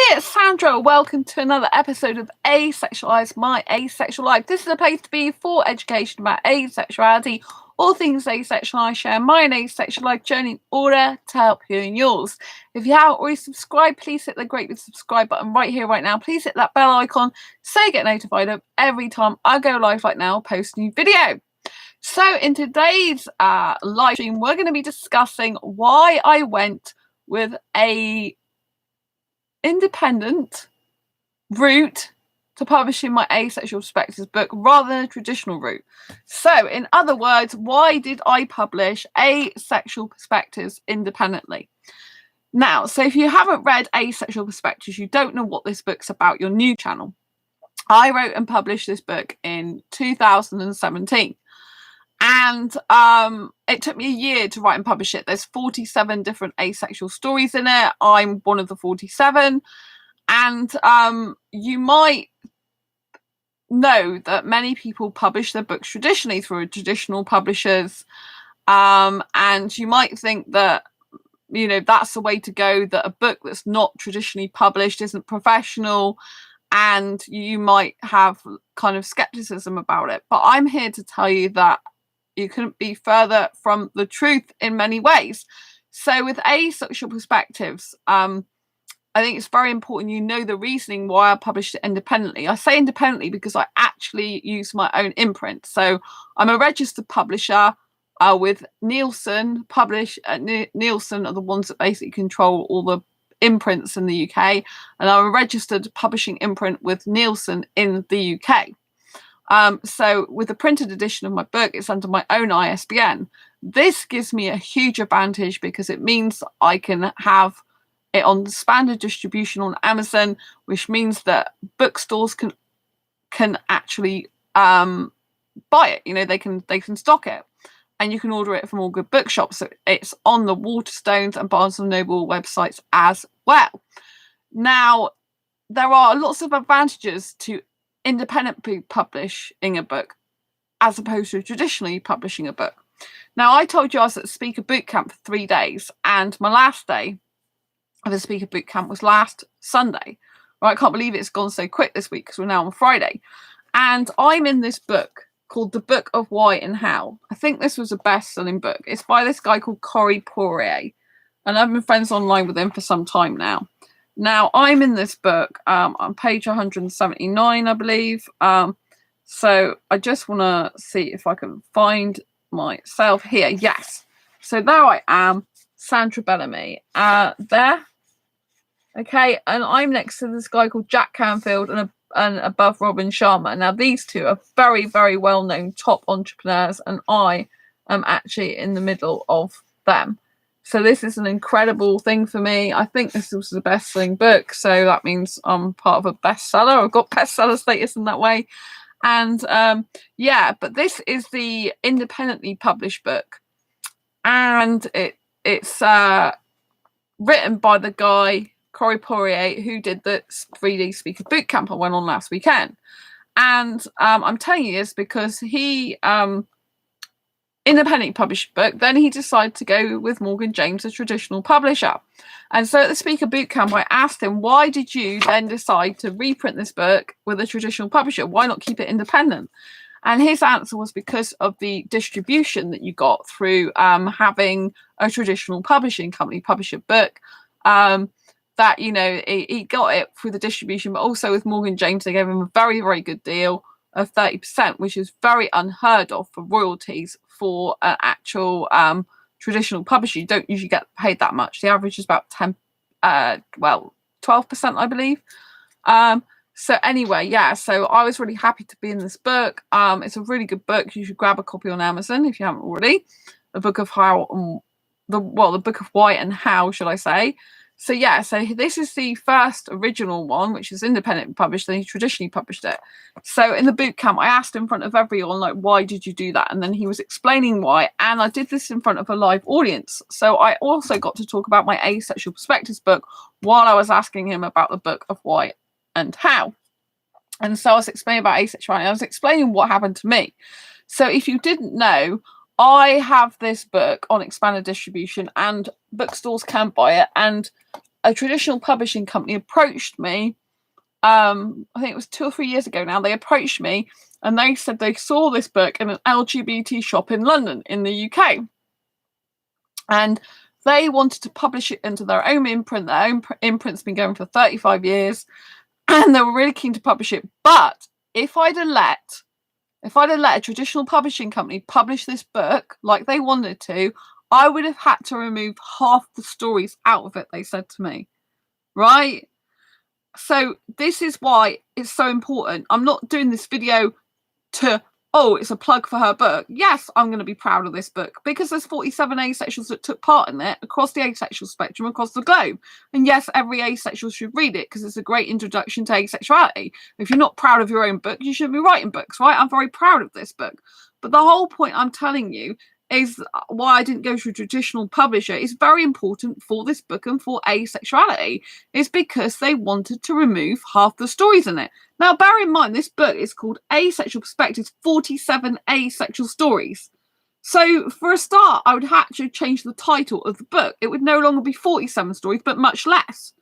It's Sandra. Welcome to another episode of Asexualise, my asexual life. This is a place to be for education about asexuality, all things asexual. I share my asexual life journey in order to help you in yours. If you haven't already subscribed, please hit the great big subscribe button right here, right now. Please hit that bell icon so you get notified of every time I go live like now, post a new video. So in today's live stream, we're going to be discussing why I went with a independent route to publishing my Asexual Perspectives book rather than a traditional route. So in other words, why did I publish Asexual Perspectives independently? Now, so if you haven't read Asexual Perspectives, you don't know what this book's about, your new channel. I wrote and published this book in 2017. And it took me a year to write and publish it. There's 47 different asexual stories in it. I'm one of the 47. And you might know that many people publish their books traditionally through traditional publishers. And you might think that, you know, that's the way to go, that a book that's not traditionally published isn't professional. And you might have kind of skepticism about it. But I'm here to tell you that you couldn't be further from the truth in many ways. So with Asexual Perspectives, I think it's very important you know the reasoning why I published it independently. I say independently because I actually use my own imprint. So I'm a registered publisher with Nielsen. Nielsen are the ones that basically control all the imprints in the UK. And I'm a registered publishing imprint with Nielsen in the UK. So with the printed edition of my book, it's under my own ISBN. This gives me a huge advantage because it means I can have it on standard distribution on Amazon, which means that bookstores can actually buy it. You know, they can stock it, and you can order it from all good bookshops. So it's on the Waterstones and Barnes and Noble websites as well. Now, there are lots of advantages to independently publishing a book as opposed to traditionally publishing a book. Now, I told you I was at the Speaker Bootcamp for 3 days, and my last day of the Speaker Bootcamp was last Sunday. Well, I can't believe it's gone so quick this week because we're now on Friday. And I'm in this book called The Book of Why and How. I think this was a best-selling book. It's by this guy called Corey Poirier, and I've been friends online with him for some time now. Now, I'm in this book on page 179, I believe. So I just want to see if I can find myself here. Yes. So there I am, Sandra Bellamy. There. Okay. And I'm next to this guy called Jack Canfield and above Robin Sharma. Now, these two are very, very well-known top entrepreneurs, and I am actually in the middle of them. So this is an incredible thing for me. I think this was the best-selling book, so that means I'm part of a bestseller. I've got bestseller status in that way. And yeah, but this is the independently published book, and it's written by the guy Corey Poirier who did the 3D Speaker Bootcamp I went on last weekend. And I'm telling you this because he independently published book, then he decided to go with Morgan James, a traditional publisher. And so at the Speaker Bootcamp, I asked him, why did you then decide to reprint this book with a traditional publisher? Why not keep it independent? And his answer was because of the distribution that you got through having a traditional publishing company publish a book. That, you know, he got it through the distribution, but also with Morgan James, they gave him a very, very good deal of 30%, which is very unheard of for royalties for an actual traditional publisher. You don't usually get paid that much. The average is about 12%, I believe. So anyway, yeah, so I was really happy to be in this book. It's a really good book. You should grab a copy on Amazon if you haven't already. The Book of the Book of Why and How, should I say. So yeah, so this is the first original one, which is independently published, then he traditionally published it. So in the boot camp, I asked in front of everyone, like, why did you do that? And then he was explaining why, and I did this in front of a live audience. So I also got to talk about my Asexual Perspectives book while I was asking him about the Book of Why and How. And so I was explaining about asexuality. I was explaining what happened to me. So if you didn't know, I have this book on expanded distribution and bookstores can buy it. And a traditional publishing company approached me. I think it was 2 or 3 years ago now. They approached me and they said they saw this book in an LGBT shop in London in the UK. And they wanted to publish it into their own imprint. Their own imprint's been going for 35 years. And they were really keen to publish it. But if I'd have let a traditional publishing company publish this book like they wanted to, I would have had to remove half the stories out of it, they said to me. Right? So this is why it's so important. I'm not doing this video to, oh, it's a plug for her book. Yes, I'm going to be proud of this book because there's 47 asexuals that took part in it across the asexual spectrum across the globe. And yes, every asexual should read it because it's a great introduction to asexuality. If you're not proud of your own book, you shouldn't be writing books, right? I'm very proud of this book. But the whole point I'm telling you is why I didn't go to a traditional publisher. It's very important for this book and for asexuality. It's because they wanted to remove half the stories in it. Now, bear in mind, this book is called Asexual Perspectives, 47 Asexual Stories. So for a start, I would have to change the title of the book. It would no longer be 47 stories, but much less.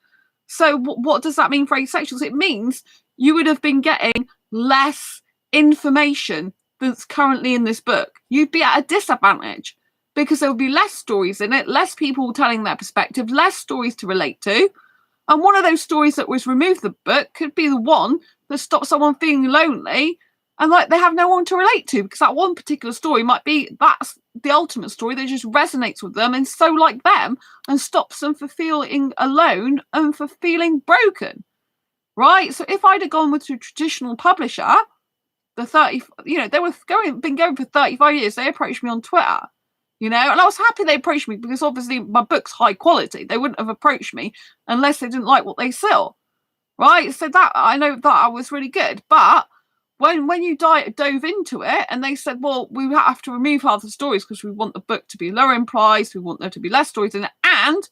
So what does that mean for asexuals? It means you would have been getting less information that's currently in this book. You'd be at a disadvantage because there would be less stories in it, less people telling their perspective, less stories to relate to. And one of those stories that was removed from the book could be the one that stops someone feeling lonely and like they have no one to relate to, because that one particular story might be that's the ultimate story that just resonates with them and so like them and stops them from feeling alone and for feeling broken. Right? So if I'd have gone with a traditional publisher, the 30, they were been going for 35 years. They approached me on Twitter, and I was happy they approached me because obviously my book's high quality. They wouldn't have approached me unless they didn't like what they saw, right? So that I know that I was really good. But when you dove into it and they said, well, we have to remove half the stories because we want the book to be lower in price, we want there to be less stories in it, and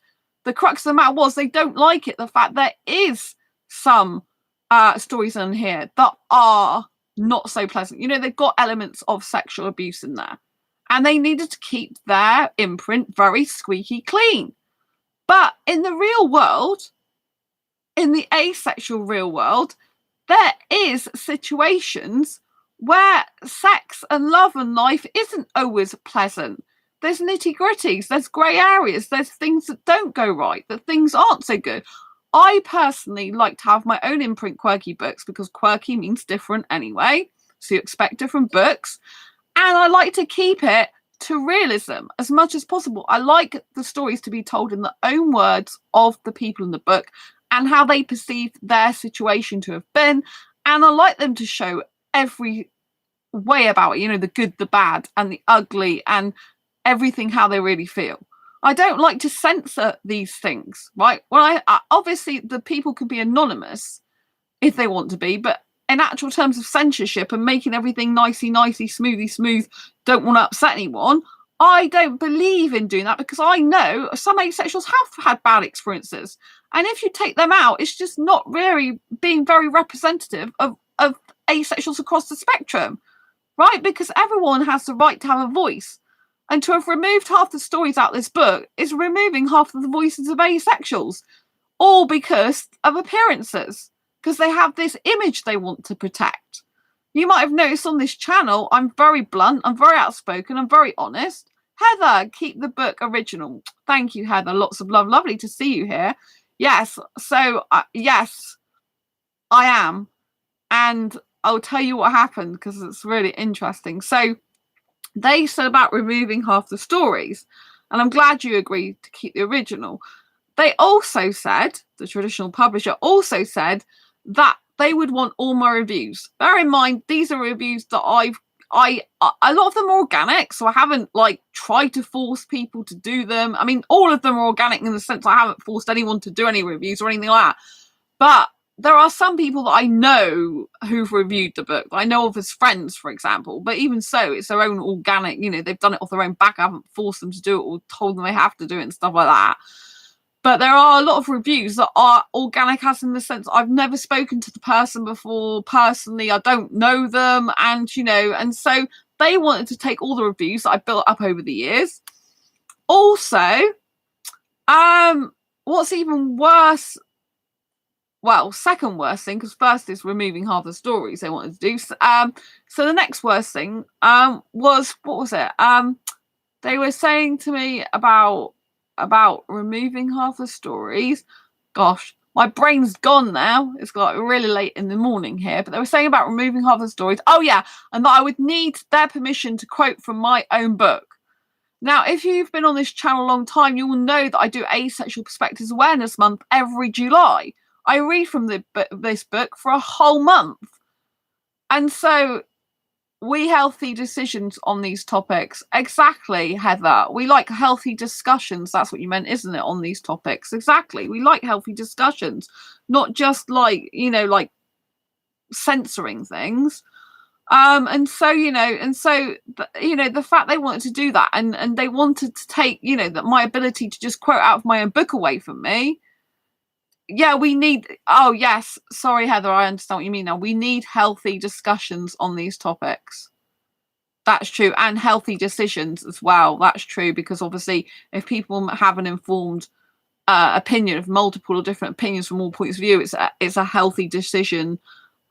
the crux of the matter was they don't like it, the fact there is some stories in here that are not so pleasant. They've got elements of sexual abuse in there and they needed to keep their imprint very squeaky clean. But in the real world, in the asexual real world, there is situations where sex and love and life isn't always pleasant. There's nitty-gritties, there's grey areas, there's things that don't go right, that things aren't so good. I personally like to have my own imprint quirky books because quirky means different anyway. So you expect different books. And I like to keep it to realism as much as possible. I like the stories to be told in the own words of the people in the book and how they perceive their situation to have been. And I like them to show every way about it, the good, the bad, and the ugly, and everything how they really feel. I don't like to censor these things, right? Well, obviously the people can be anonymous if they want to be, but in actual terms of censorship and making everything nicey, smooth, don't want to upset anyone, I don't believe in doing that because I know some asexuals have had bad experiences. And if you take them out, it's just not really being very representative of asexuals across the spectrum, right? Because everyone has the right to have a voice. And to have removed half the stories out of this book is removing half of the voices of asexuals, all because of appearances, because they have this image they want to protect. You might have noticed on this channel, I'm very blunt, I'm very outspoken, I'm very honest. Heather, keep the book original. Thank you, Heather. Lots of love. Lovely to see you here. Yes, so yes, I am. And I'll tell you what happened because it's really interesting. So they said about removing half the stories, and I'm glad you agreed to keep the original. They also said, the traditional publisher also said that they would want all my reviews. Bear in mind, these are reviews that a lot of them are organic, so I haven't tried to force people to do them. I mean, all of them are organic in the sense I haven't forced anyone to do any reviews or anything like that. But there are some people that I know who've reviewed the book. I know of as friends, for example. But even so, it's their own organic, they've done it off their own back. I haven't forced them to do it or told them they have to do it and stuff like that. But there are a lot of reviews that are organic, as in the sense I've never spoken to the person before personally. I don't know them. And, and so they wanted to take all the reviews that I built up over the years. Also, what's even worse, well, second worst thing, because first is removing half the stories they wanted to do. So the next worst thing was, what was it? They were saying to me about removing half the stories. Gosh, my brain's gone now. It's got really late in the morning here, but they were saying about removing half the stories. Oh yeah, and that I would need their permission to quote from my own book. Now, if you've been on this channel a long time, you will know that I do Asexual Perspectives Awareness Month every July. I read from this book for a whole month. And so we healthy decisions on these topics. Exactly, Heather. We like healthy discussions. That's what you meant, isn't it, on these topics? Exactly. We like healthy discussions, not just like, like censoring things. And so the fact they wanted to do that and they wanted to take, that my ability to just quote out of my own book away from me. Yeah, we need, oh yes, sorry Heather, I understand what you mean now. We need healthy discussions on these topics. That's true. And healthy decisions as well. That's true, because obviously if people have an informed opinion of multiple or different opinions from all points of view, it's a healthy decision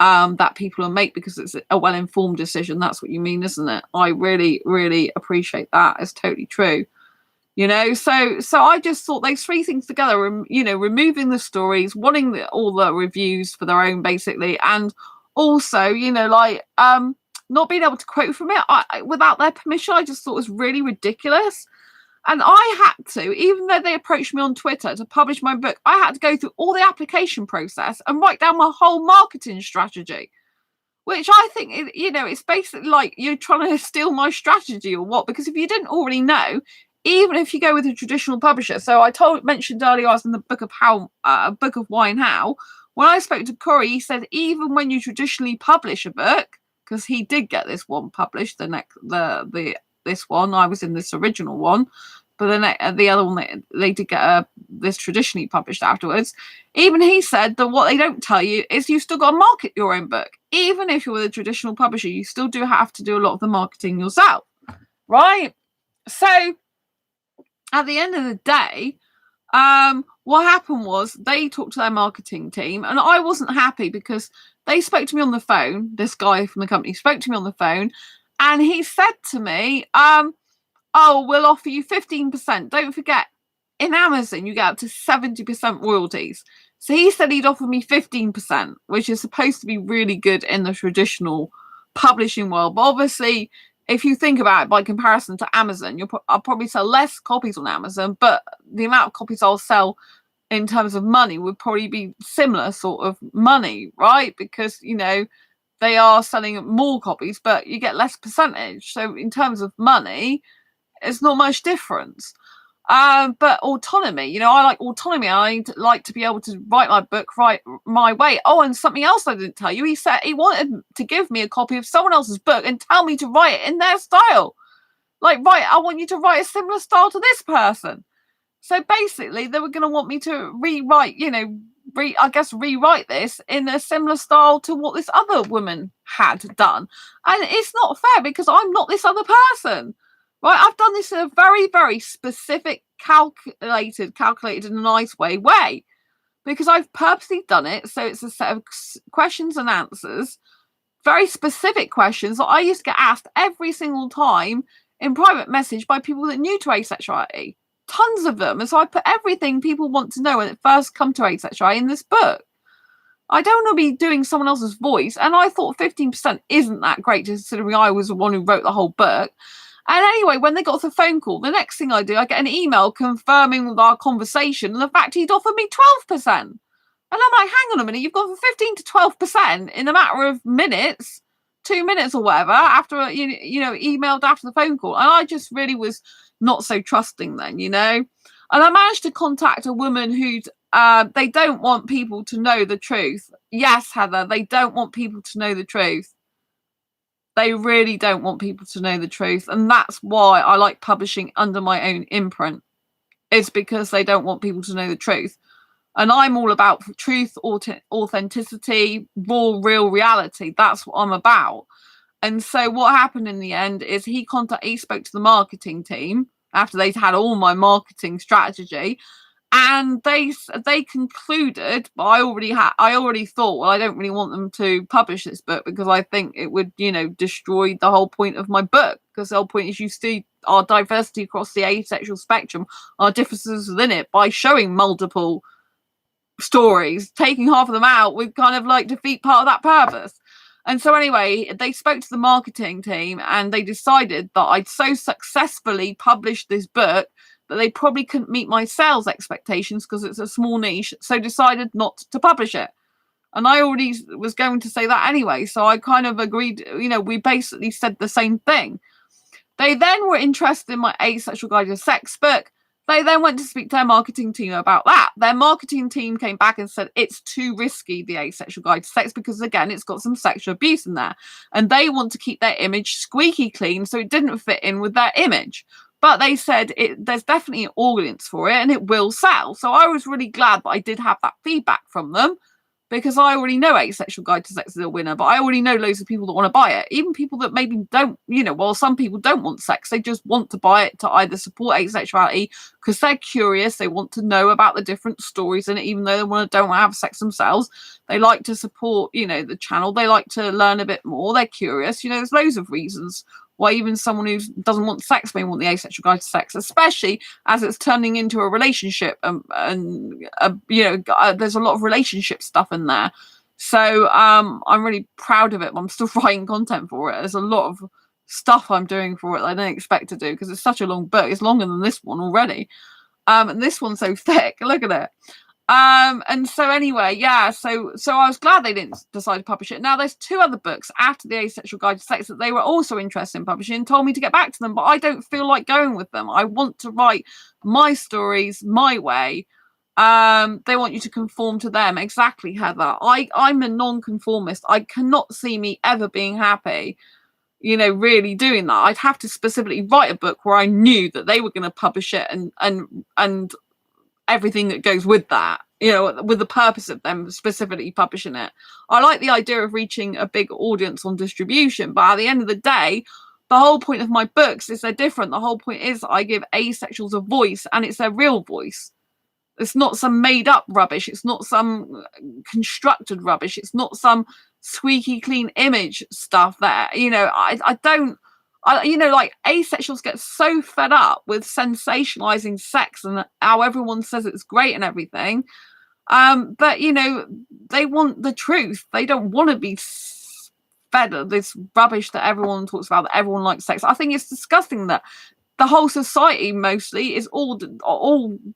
that people will make, because it's a well-informed decision. That's what you mean, isn't it? I really, really appreciate that. It's totally true. So I just thought those three things together, removing the stories, wanting all the reviews for their own, basically, and also, not being able to quote from it without their permission, I just thought was really ridiculous. And I had to, even though they approached me on Twitter to publish my book, I had to go through all the application process and write down my whole marketing strategy, which I think, it's basically like you're trying to steal my strategy or what? Because if you didn't already know, even if you go with a traditional publisher, so I mentioned earlier I was in the Book of Why and How. When I spoke to Corey, he said even when you traditionally publish a book, because he did get this one published, this one, I was in this original one, but then the other one they did get this traditionally published afterwards. Even he said that what they don't tell you is you still got to market your own book. Even if you're with a traditional publisher, you still do have to do a lot of the marketing yourself, right? So at the end of the day, what happened was they talked to their marketing team, and I wasn't happy because they spoke to me on the phone. This guy from the company spoke to me on the phone, and he said to me, oh, we'll offer you 15%. Don't forget, in Amazon, you get up to 70% royalties. So he said he'd offer me 15%, which is supposed to be really good in the traditional publishing world. But obviously, if you think about it by comparison to Amazon, I'll probably sell less copies on Amazon, but the amount of copies I'll sell in terms of money would probably be similar sort of money, right? Because, they are selling more copies, but you get less percentage. So in terms of money, it's not much difference. But autonomy, I like autonomy. I like to be able to write my book right my way. Oh, and something else I didn't tell you. He said he wanted to give me a copy of someone else's book and tell me to write it in their style. Like, right, I want you to write a similar style to this person. So basically, they were going to want me to rewrite, rewrite this in a similar style to what this other woman had done. And it's not fair because I'm not this other person. Right, I've done this in a very, very specific, calculated in a nice way, because I've purposely done it. So it's a set of questions and answers, very specific questions that I used to get asked every single time in private message by people that are new to asexuality. Tons of them. And so I put everything people want to know when it first come to asexuality in this book. I don't want to be doing someone else's voice. And I thought 15% isn't that great, considering I was the one who wrote the whole book. And anyway, when they got off the phone call, the next thing I do, I get an email confirming our conversation and the fact he'd offered me 12%. And I'm like, hang on a minute, you've gone from 15 to 12% in a matter of minutes, 2 minutes or whatever, after, emailed after the phone call. And I just really was not so trusting then, And I managed to contact a woman who'd, they don't want people to know the truth. Yes, Heather, they don't want people to know the truth. They really don't want people to know the truth. And that's why I like publishing under my own imprint. It's because they don't want people to know the truth. And I'm all about truth, authenticity, raw, real reality. That's what I'm about. And so what happened in the end is he spoke to the marketing team after they'd had all my marketing strategy. And they concluded, but I already thought, well, I don't really want them to publish this book because I think it would, destroy the whole point of my book. Because the whole point is you see our diversity across the asexual spectrum, our differences within it, by showing multiple stories. Taking half of them out would kind of like defeat part of that purpose. And so anyway, they spoke to the marketing team and they decided that I'd so successfully published this book that they probably couldn't meet my sales expectations because it's a small niche, so decided not to publish it. And I already was going to say that anyway, so I kind of agreed, we basically said the same thing. They then were interested in my Asexual Guide to Sex book. They then went to speak to their marketing team about that. Their marketing team came back and said it's too risky, the Asexual Guide to Sex, because again, it's got some sexual abuse in there. And they want to keep their image squeaky clean, so it didn't fit in with their image. But they said there's definitely an audience for it and it will sell. So I was really glad that I did have that feedback from them, because I already know Asexual Guide to Sex is a winner, but I already know loads of people that want to buy it. Even people that maybe don't, some people don't want sex. They just want to buy it to either support asexuality because they're curious. They want to know about the different stories in it, even though they don't want to have sex themselves. They like to support, the channel. They like to learn a bit more. They're curious. There's loads of reasons why even someone who doesn't want sex may want the Asexual Guide to Sex, especially as it's turning into a relationship. There's a lot of relationship stuff in there. So I'm really proud of it. I'm still writing content for it. There's a lot of stuff I'm doing for it that I didn't expect to do because it's such a long book. It's longer than this one already. And this one's so thick. Look at it. And so anyway, so I was glad they didn't decide to publish it. Now there's 2 other books after the Asexual Guide to Sex that they were also interested in publishing and told me to get back to them, but I don't feel like going with them. I want to write my stories my way. They want you to conform to them. Exactly, Heather. I'm a non-conformist. I cannot see me ever being happy, really doing that. I'd have to specifically write a book where I knew that they were going to publish it and everything that goes with that, with the purpose of them specifically publishing it. I like the idea of reaching a big audience on distribution, but at the end of the day, the whole point of my books is they're different. The whole point is I give asexuals a voice, and it's their real voice. It's not some made up rubbish. It's not some constructed rubbish. It's not some squeaky clean image stuff that, I don't, like asexuals get so fed up with sensationalizing sex and how everyone says it's great and everything. But they want the truth. They don't want to be fed this rubbish that everyone talks about, that everyone likes sex. I think it's disgusting that the whole society mostly is all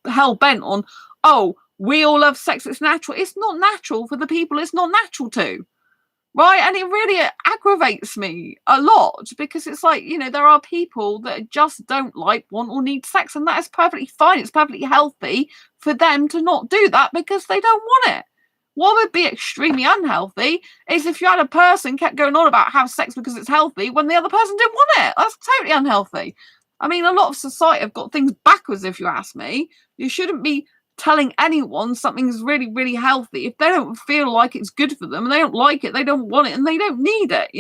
hell bent on, oh, we all love sex, it's natural. It's not natural for the people it's not natural to. Right. And it really aggravates me a lot because it's like, there are people that just don't like, want, or need sex. And that is perfectly fine. It's perfectly healthy for them to not do that because they don't want it. What would be extremely unhealthy is if you had a person kept going on about have sex because it's healthy when the other person didn't want it. That's totally unhealthy. I mean, a lot of society have got things backwards, if you ask me. You shouldn't be telling anyone something's really, really healthy if they don't feel like it's good for them and they don't like it, they don't want it, and they don't need it,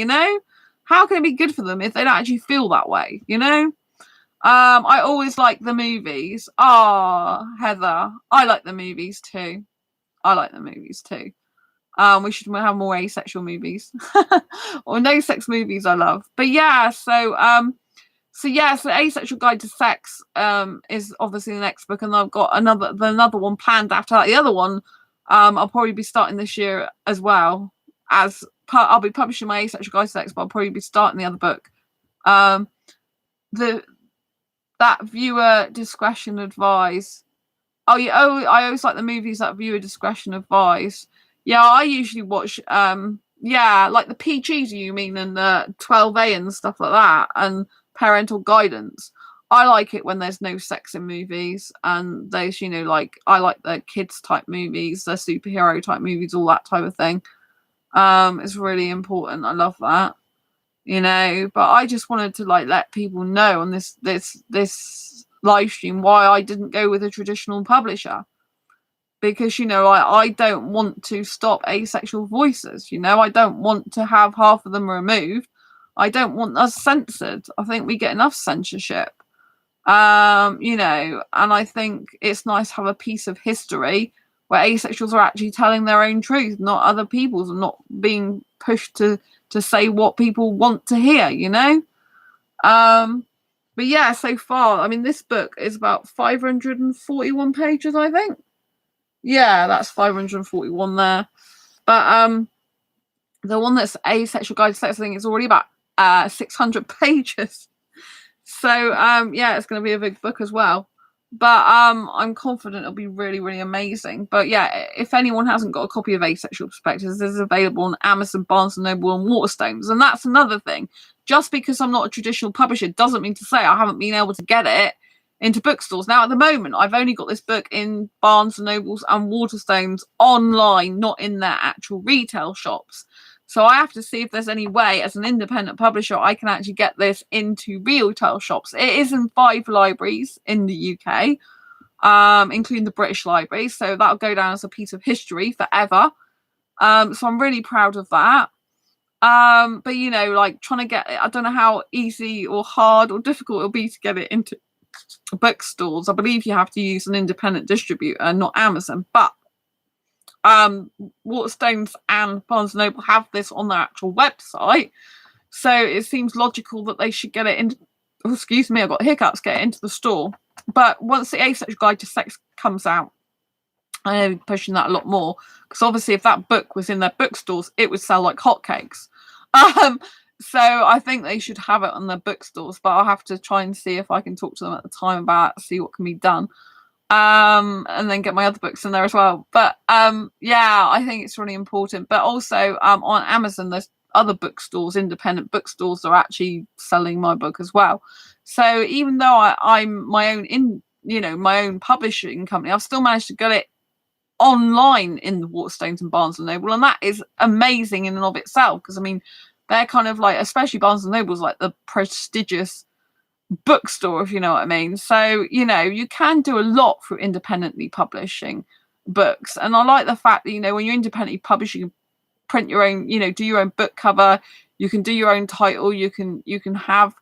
How can it be good for them if they don't actually feel that way, I always like the movies. Heather, I like the movies too. We should have more asexual movies or no sex movies. I love. But so Asexual Guide to Sex is obviously the next book, and I've got another one planned after that. The other one I'll probably be starting this year as well. I'll be publishing my Asexual Guide to Sex, but I'll probably be starting the other book. That viewer discretion advised. I always like the movies that viewer discretion advised. Yeah, I usually watch like the PGs, you mean, and the 12A and stuff like that, and parental guidance. I like it when there's no sex in movies, and there's I like the kids type movies, the superhero type movies, all that type of thing. It's really important. I love that, but I just wanted to let people know on this live stream why I didn't go with a traditional publisher, because I don't want to stop asexual voices. I don't want to have half of them removed. I don't want us censored. I think we get enough censorship. You know, and I think it's nice to have a piece of history where asexuals are actually telling their own truth, not other people's, and not being pushed to say what people want to hear, you know. But yeah, so far, I mean, this book is about 541 pages, I think. Yeah, that's 541 there. But the one that's Asexual Guide to Sex, I think it's already about 600 pages. So yeah, it's going to be a big book as well. But I'm confident it'll be really, really amazing. But yeah, if anyone hasn't got a copy of Asexual Perspectives, this is available on Amazon, Barnes & Noble and Waterstones. And that's another thing. Just because I'm not a traditional publisher doesn't mean to say I haven't been able to get it into bookstores. Now, at the moment, I've only got this book in Barnes & Nobles and Waterstones online, not in their actual retail shops. So I have to see if there's any way, as an independent publisher, I can actually get this into retail shops. It is in 5 libraries in the UK, including the British Library. So that'll go down as a piece of history forever. So I'm really proud of that. But, you know, like trying to get it, I don't know how easy or hard or difficult it'll be to get it into bookstores. I believe you have to use an independent distributor, not Amazon. But Waterstones and Barnes & Noble have this on their actual website, so it seems logical that they should get it into, oh, excuse me, I've got hiccups, get it into the store. But once the Asexual Guide to Sex comes out, I'm going to be pushing that a lot more, because obviously if that book was in their bookstores, it would sell like hotcakes. So I think they should have it on their bookstores, but I'll have to try and see if I can talk to them at the time about it, see what can be done. And then get my other books in there as well. But yeah, I think it's really important. But also on Amazon, there's other bookstores, independent bookstores, that are actually selling my book as well. So even though I'm my own my own publishing company, I've still managed to get it online in the Waterstones and Barnes and Noble, and that is amazing in and of itself, because I mean, they're kind of like, especially Barnes and Noble's like the prestigious bookstore, if you know what I mean. So, you know, you can do a lot through independently publishing books. And I like the fact that, you know, when you're independently publishing, you print your own, you know, do your own book cover, you can do your own title, you can have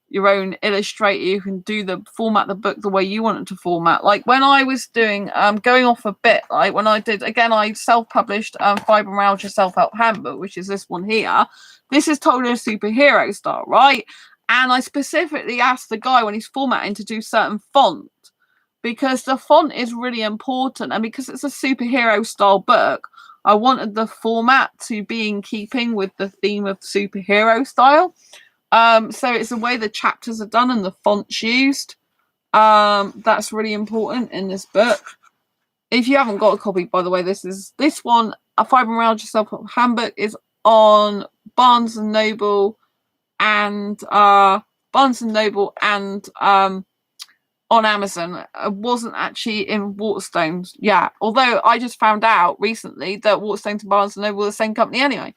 your own illustrator, you can do the format the book the way you want it to format. Like when I was doing going off a bit, like when I did, again, I self-published Fibromyalgia Self-Help Handbook, which is this one here. This is told in a superhero style, right? And I specifically asked the guy when he's formatting to do certain font, because the font is really important, and because it's a superhero style book, I wanted the format to be in keeping with the theme of superhero style. So it's the way the chapters are done and the fonts used. That's really important in this book. If you haven't got a copy, by the way, this one, a Fibromyalgia Self-Help Handbook, is on Barnes and Noble and on Amazon. It wasn't actually in Waterstones. Yeah, although I just found out recently that Waterstones and Barnes and Noble are the same company anyway.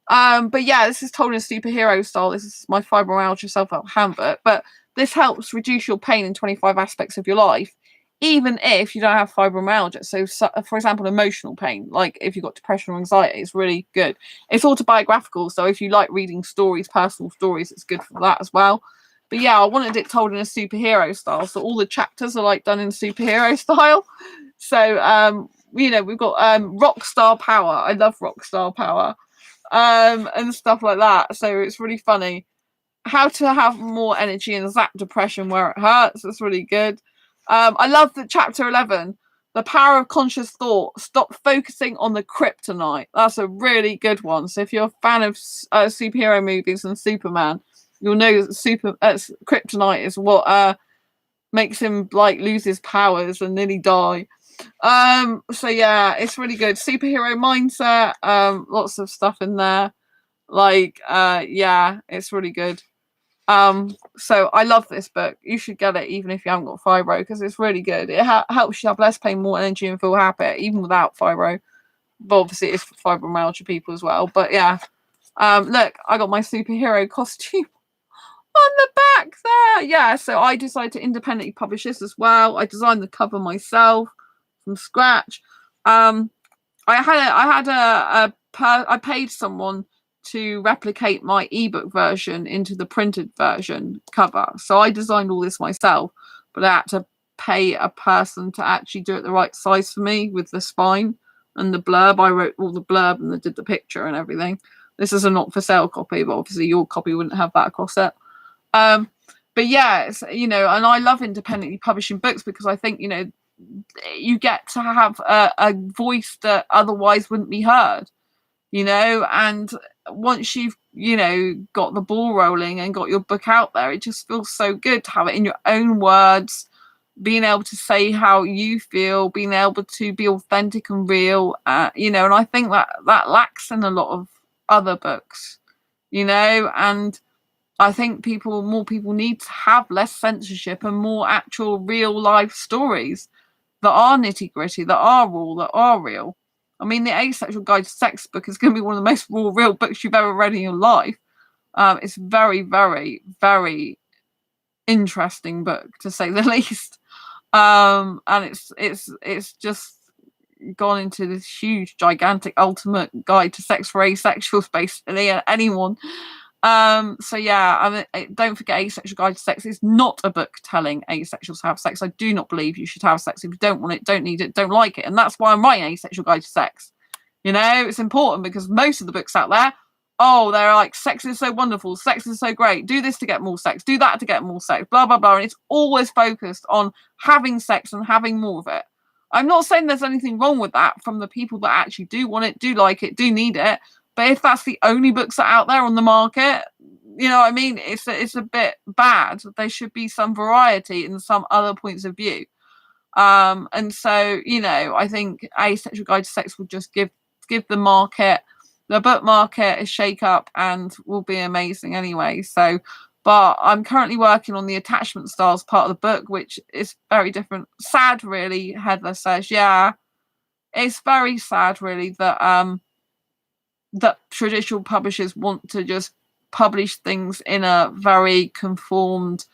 But yeah, this is told in a superhero style. This is my Fibromyalgia Self-Help Handbook. But this helps reduce your pain in 25 aspects of your life, even if you don't have fibromyalgia. So for example, emotional pain, like if you've got depression or anxiety, it's really good. It's autobiographical, so if you like reading stories, personal stories, it's good for that as well. But yeah, I wanted it told in a superhero style, so all the chapters are like done in superhero style. So you know, we've got rock star power. I love rock star power. And stuff like that. So it's really funny. How to have more energy and zap depression where it hurts. It's really good. I love the chapter 11, the power of conscious thought. Stop focusing on the kryptonite. That's a really good one. So if you're a fan of superhero movies and Superman, you'll know that kryptonite is what makes him like lose his powers and nearly die. So yeah, it's really good. Superhero mindset, lots of stuff in there. Like yeah, it's really good. So I love this book. You should get it even if you haven't got fibro, because it's really good. It helps you have less pain, more energy, and feel happy even without fibro. But obviously it's for fibromyalgia people as well. But yeah, look, I got my superhero costume on the back there. Yeah, so I decided to independently publish this as well. I designed the cover myself from scratch. I paid someone to replicate my ebook version into the printed version cover, so I designed all this myself. but I had to pay a person to actually do it the right size for me with the spine and the blurb. I wrote all the blurb and I did the picture and everything. This is a not for sale copy, but obviously your copy wouldn't have that across it. But yeah, it's, and I love independently publishing books because I think, you get to have a voice that otherwise wouldn't be heard, and once you've, got the ball rolling and got your book out there, it just feels so good to have it in your own words, being able to say how you feel, being able to be authentic and real, and I think that lacks in a lot of other books, and I think more people need to have less censorship and more actual real life stories that are nitty gritty, that are raw, that are real. I mean, the Asexual Guide to Sex book is going to be one of the most raw, real books you've ever read in your life. It's very, very, very interesting book, to say the least. And it's just gone into this huge, gigantic, ultimate guide to sex for asexuals, basically, anyone. So yeah, I mean, don't forget, Asexual Guide to Sex is not a book telling asexuals to have sex. I do not believe you should have sex. If you don't want it, don't need it, don't like it. And that's why I'm writing Asexual Guide to Sex. It's important because most of the books out there, they're like, sex is so wonderful, sex is so great, do this to get more sex, do that to get more sex, blah, blah, blah. And it's always focused on having sex and having more of it. I'm not saying there's anything wrong with that from the people that actually do want it, do like it, do need it. But if that's the only books that are out there on the market, you know what I mean? It's a bit bad. There should be some variety and some other points of view. And so, I think Asexual Guide to Sex will just give the book market a shake up and will be amazing anyway. So, but I'm currently working on the attachment styles part of the book, which is very different. Sad, really, Heather says. Yeah, it's very sad, really, that that traditional publishers want to just publish things in a very conformed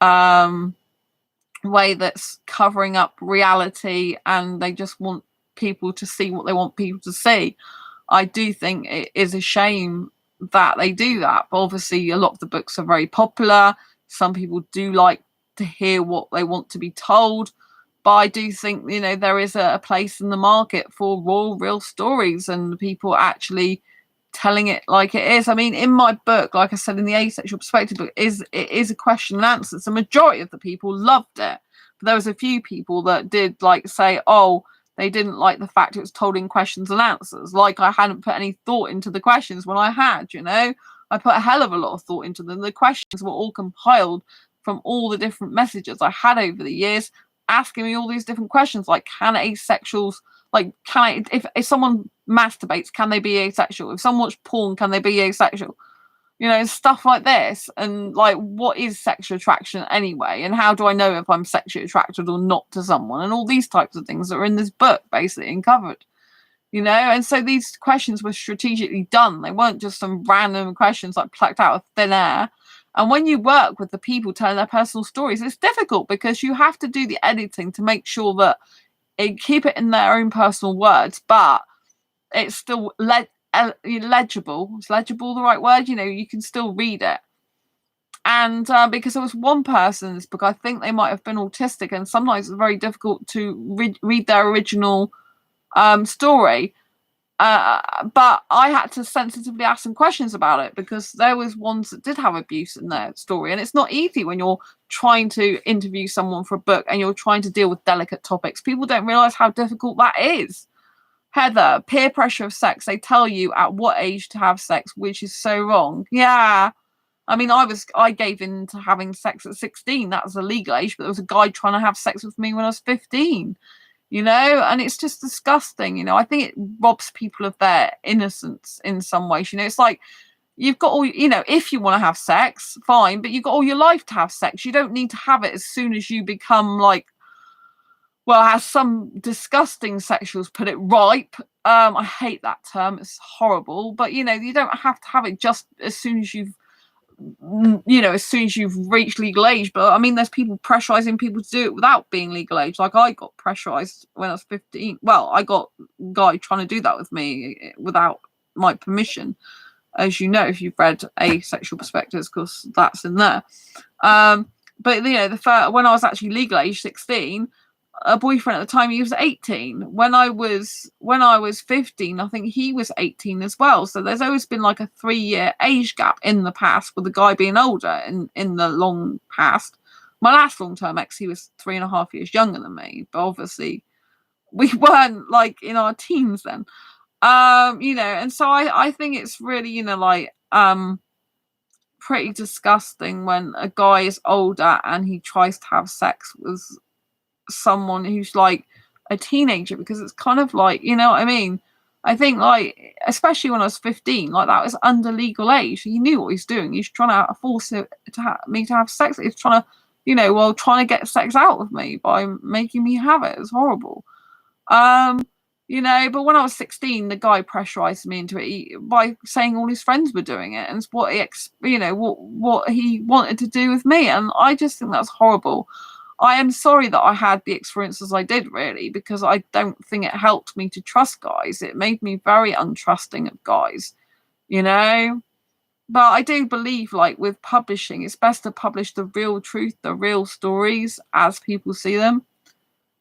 way that's covering up reality, and they just want people to see what they want people to see. I do think it is a shame that they do that, but obviously a lot of the books are very popular. Some people do like to hear what they want to be told, but I do think, there is a place in the market for raw, real stories and people actually telling it like it is. I mean, in my book, like I said, in the Asexual Perspective book, it is a question and answers. The majority of the people loved it, but there was a few people that did say, they didn't like the fact it was told in questions and answers. Like I hadn't put any thought into the questions when I had, I put a hell of a lot of thought into them. The questions were all compiled from all the different messages I had over the years, asking me all these different questions, like, can asexuals, if someone masturbates, can they be asexual? If someone watches porn, can they be asexual? Stuff like this. And what is sexual attraction anyway? And how do I know if I'm sexually attracted or not to someone? And all these types of things that are in this book, basically, and covered. And so these questions were strategically done. They weren't just some random questions plucked out of thin air. And when you work with the people telling their personal stories, it's difficult because you have to do the editing to make sure that keep it in their own personal words, but it's still legible. Is legible the right word? You can still read it. And because there was one person in this book, I think they might have been autistic, and sometimes it's very difficult to read their original story. But I had to sensitively ask some questions about it because there was ones that did have abuse in their story. And it's not easy when you're trying to interview someone for a book and you're trying to deal with delicate topics. People don't realize how difficult that is. Heather, peer pressure of sex. They tell you at what age to have sex, which is so wrong. Yeah. I mean, I gave in to having sex at 16. That was a legal age, but there was a guy trying to have sex with me when I was 15. And it's just disgusting. I think it robs people of their innocence in some ways. It's like you've got all, if you want to have sex, fine, but you've got all your life to have sex. You don't need to have it as soon as you become as some disgusting sexuals put it, ripe. I hate that term. It's horrible. But, you don't have to have it just as soon as you've reached legal age. But I mean, there's people pressurizing people to do it without being legal age. Like I got pressurized when I was 15. Well, I got a guy trying to do that with me without my permission, as you know, if you've read Asexual Perspectives, because that's in there. but when I was actually legal age 16, a boyfriend at the time, he was 18. When I was 15, I think he was 18 as well. So there's always been like a 3-year age gap in the past, with the guy being older in the long past. My last long-term ex, he was 3.5 years younger than me, but obviously we weren't like in our teens then. And so I think it's really, pretty disgusting when a guy is older and he tries to have sex with someone who's like a teenager, because it's kind of like, you know what I mean? I think, like, especially when I was 15, like, that was under legal age. He knew what he's doing. He's trying to force me to have sex. He's trying to, trying to get sex out of me by making me have it. It's horrible. But when I was 16, the guy pressurized me into it by saying all his friends were doing it, and it's what what he wanted to do with me. And I just think that's horrible. I am sorry that I had the experiences I did, really, because I don't think it helped me to trust guys. It made me very untrusting of guys, But I do believe, like, with publishing, it's best to publish the real truth, the real stories as people see them.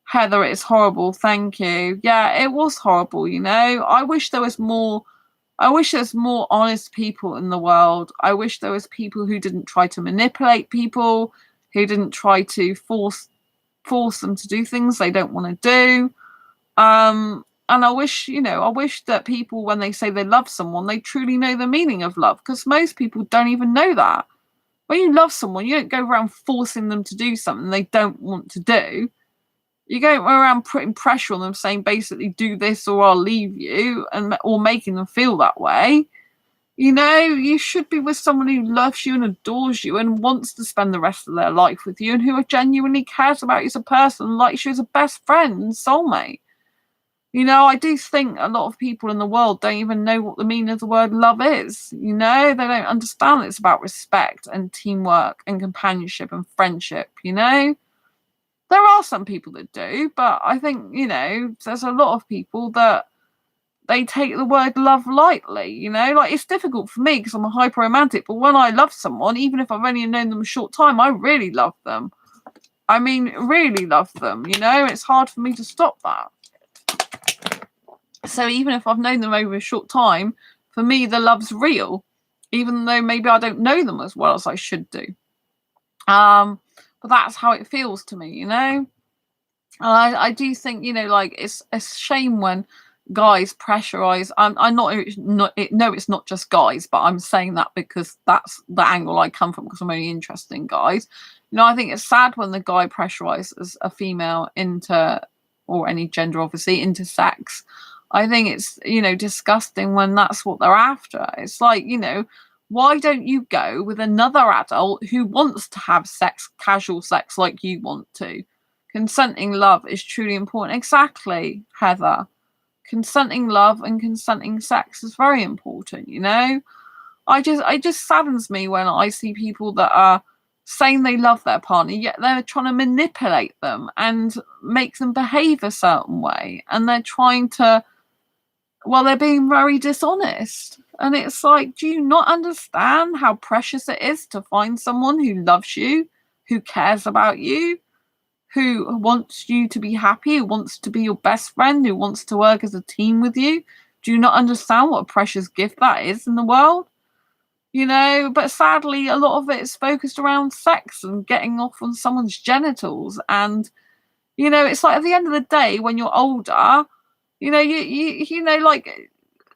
Heather, it's horrible. Thank you. Yeah, it was horrible, I wish there was more. I wish there's more honest people in the world. I wish there was people who didn't try to manipulate people, who didn't try to force them to do things they don't want to do. And I wish that people, when they say they love someone, they truly know the meaning of love, because most people don't even know that. When you love someone, you don't go around forcing them to do something they don't want to do. You go around putting pressure on them, saying basically, do this or I'll leave you, or making them feel that way. You should be with someone who loves you and adores you and wants to spend the rest of their life with you, and who genuinely cares about you as a person, likes you as a best friend and soulmate. I do think a lot of people in the world don't even know what the meaning of the word love is. They don't understand it's about respect and teamwork and companionship and friendship, There are some people that do, but I think, there's a lot of people that they take the word love lightly, Like, it's difficult for me because I'm a hyper romantic, but when I love someone, even if I've only known them a short time, I really love them. I mean, really love them, It's hard for me to stop that. So even if I've known them over a short time, for me, the love's real, even though maybe I don't know them as well as I should do. But that's how it feels to me, And I do think, like, it's a shame when guys pressurize. I'm not. No, it's not just guys, but I'm saying that because that's the angle I come from, because I'm only interested in guys. I think it's sad when the guy pressurizes a female into, or any gender, obviously, into sex. I think it's, disgusting when that's what they're after. It's like, why don't you go with another adult who wants to have sex, casual sex, like you want to? Consenting love is truly important. Exactly, Heather. Consenting love and consenting sex is very important, It just saddens me when I see people that are saying they love their partner, yet they're trying to manipulate them and make them behave a certain way. And they're trying to, they're being very dishonest. And it's like, do you not understand how precious it is to find someone who loves you, who cares about you, who wants you to be happy, who wants to be your best friend, who wants to work as a team with you? Do you not understand what a precious gift that is in the world? But sadly, a lot of it is focused around sex and getting off on someone's genitals. And, it's like, at the end of the day, when you're older, like,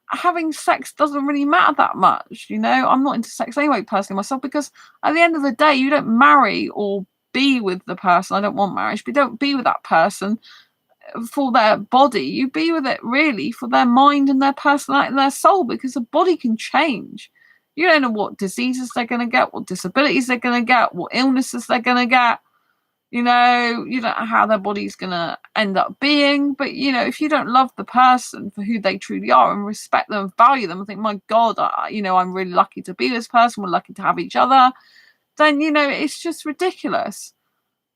having sex doesn't really matter that much. I'm not into sex anyway, personally, myself, because at the end of the day, you don't marry or be with the person. I don't want marriage, but you don't be with that person for their body. You be with it really for their mind and their personality and their soul, because the body can change. You don't know what diseases they're going to get, what disabilities they're going to get, what illnesses they're going to get. You don't know how their body's going to end up being. But, if you don't love the person for who they truly are and respect them and value them and think, my God, I'm really lucky to be this person, we're lucky to have each other, then, it's just ridiculous.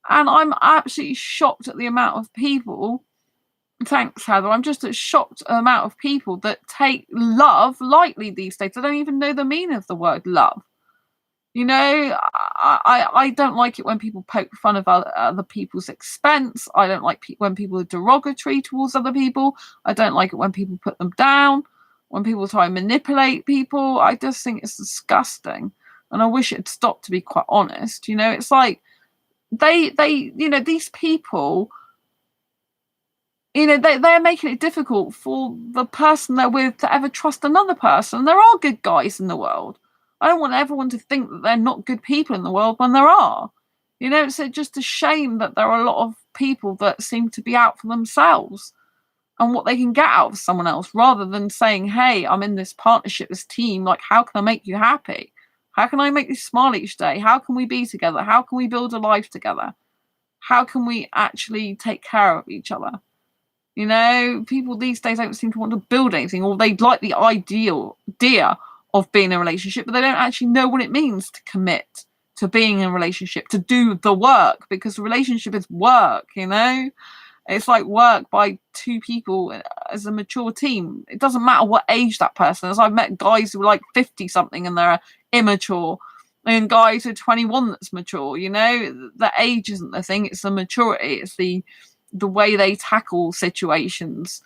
And I'm absolutely shocked at the amount of people. Thanks, Heather. I'm just shocked at the amount of people that take love lightly these days. They don't even know the meaning of the word love. You know, I don't like it when people poke fun of other people's expense. I don't like when people are derogatory towards other people. I don't like it when people put them down, when people try and manipulate people. I just think it's disgusting. And I wish it'd stop, to be quite honest. You know, it's like these people, they're making it difficult for the person they're with to ever trust another person. There are good guys in the world. I don't want everyone to think that they're not good people in the world when there are. It's just a shame that there are a lot of people that seem to be out for themselves and what they can get out of someone else, rather than saying, hey, I'm in this partnership, this team, like, how can I make you happy? How can I make you smile each day? How can we be together? How can we build a life together? How can we actually take care of each other? People these days don't seem to want to build anything, or they like the idea of being in a relationship, but they don't actually know what it means to commit to being in a relationship, to do the work, because a relationship is work. It's like work by two people as a mature team. It doesn't matter what age that person is. I've met guys who are like 50 something and they're immature, and guys who are 21 that's mature. The age isn't the thing, it's the maturity. It's the way they tackle situations,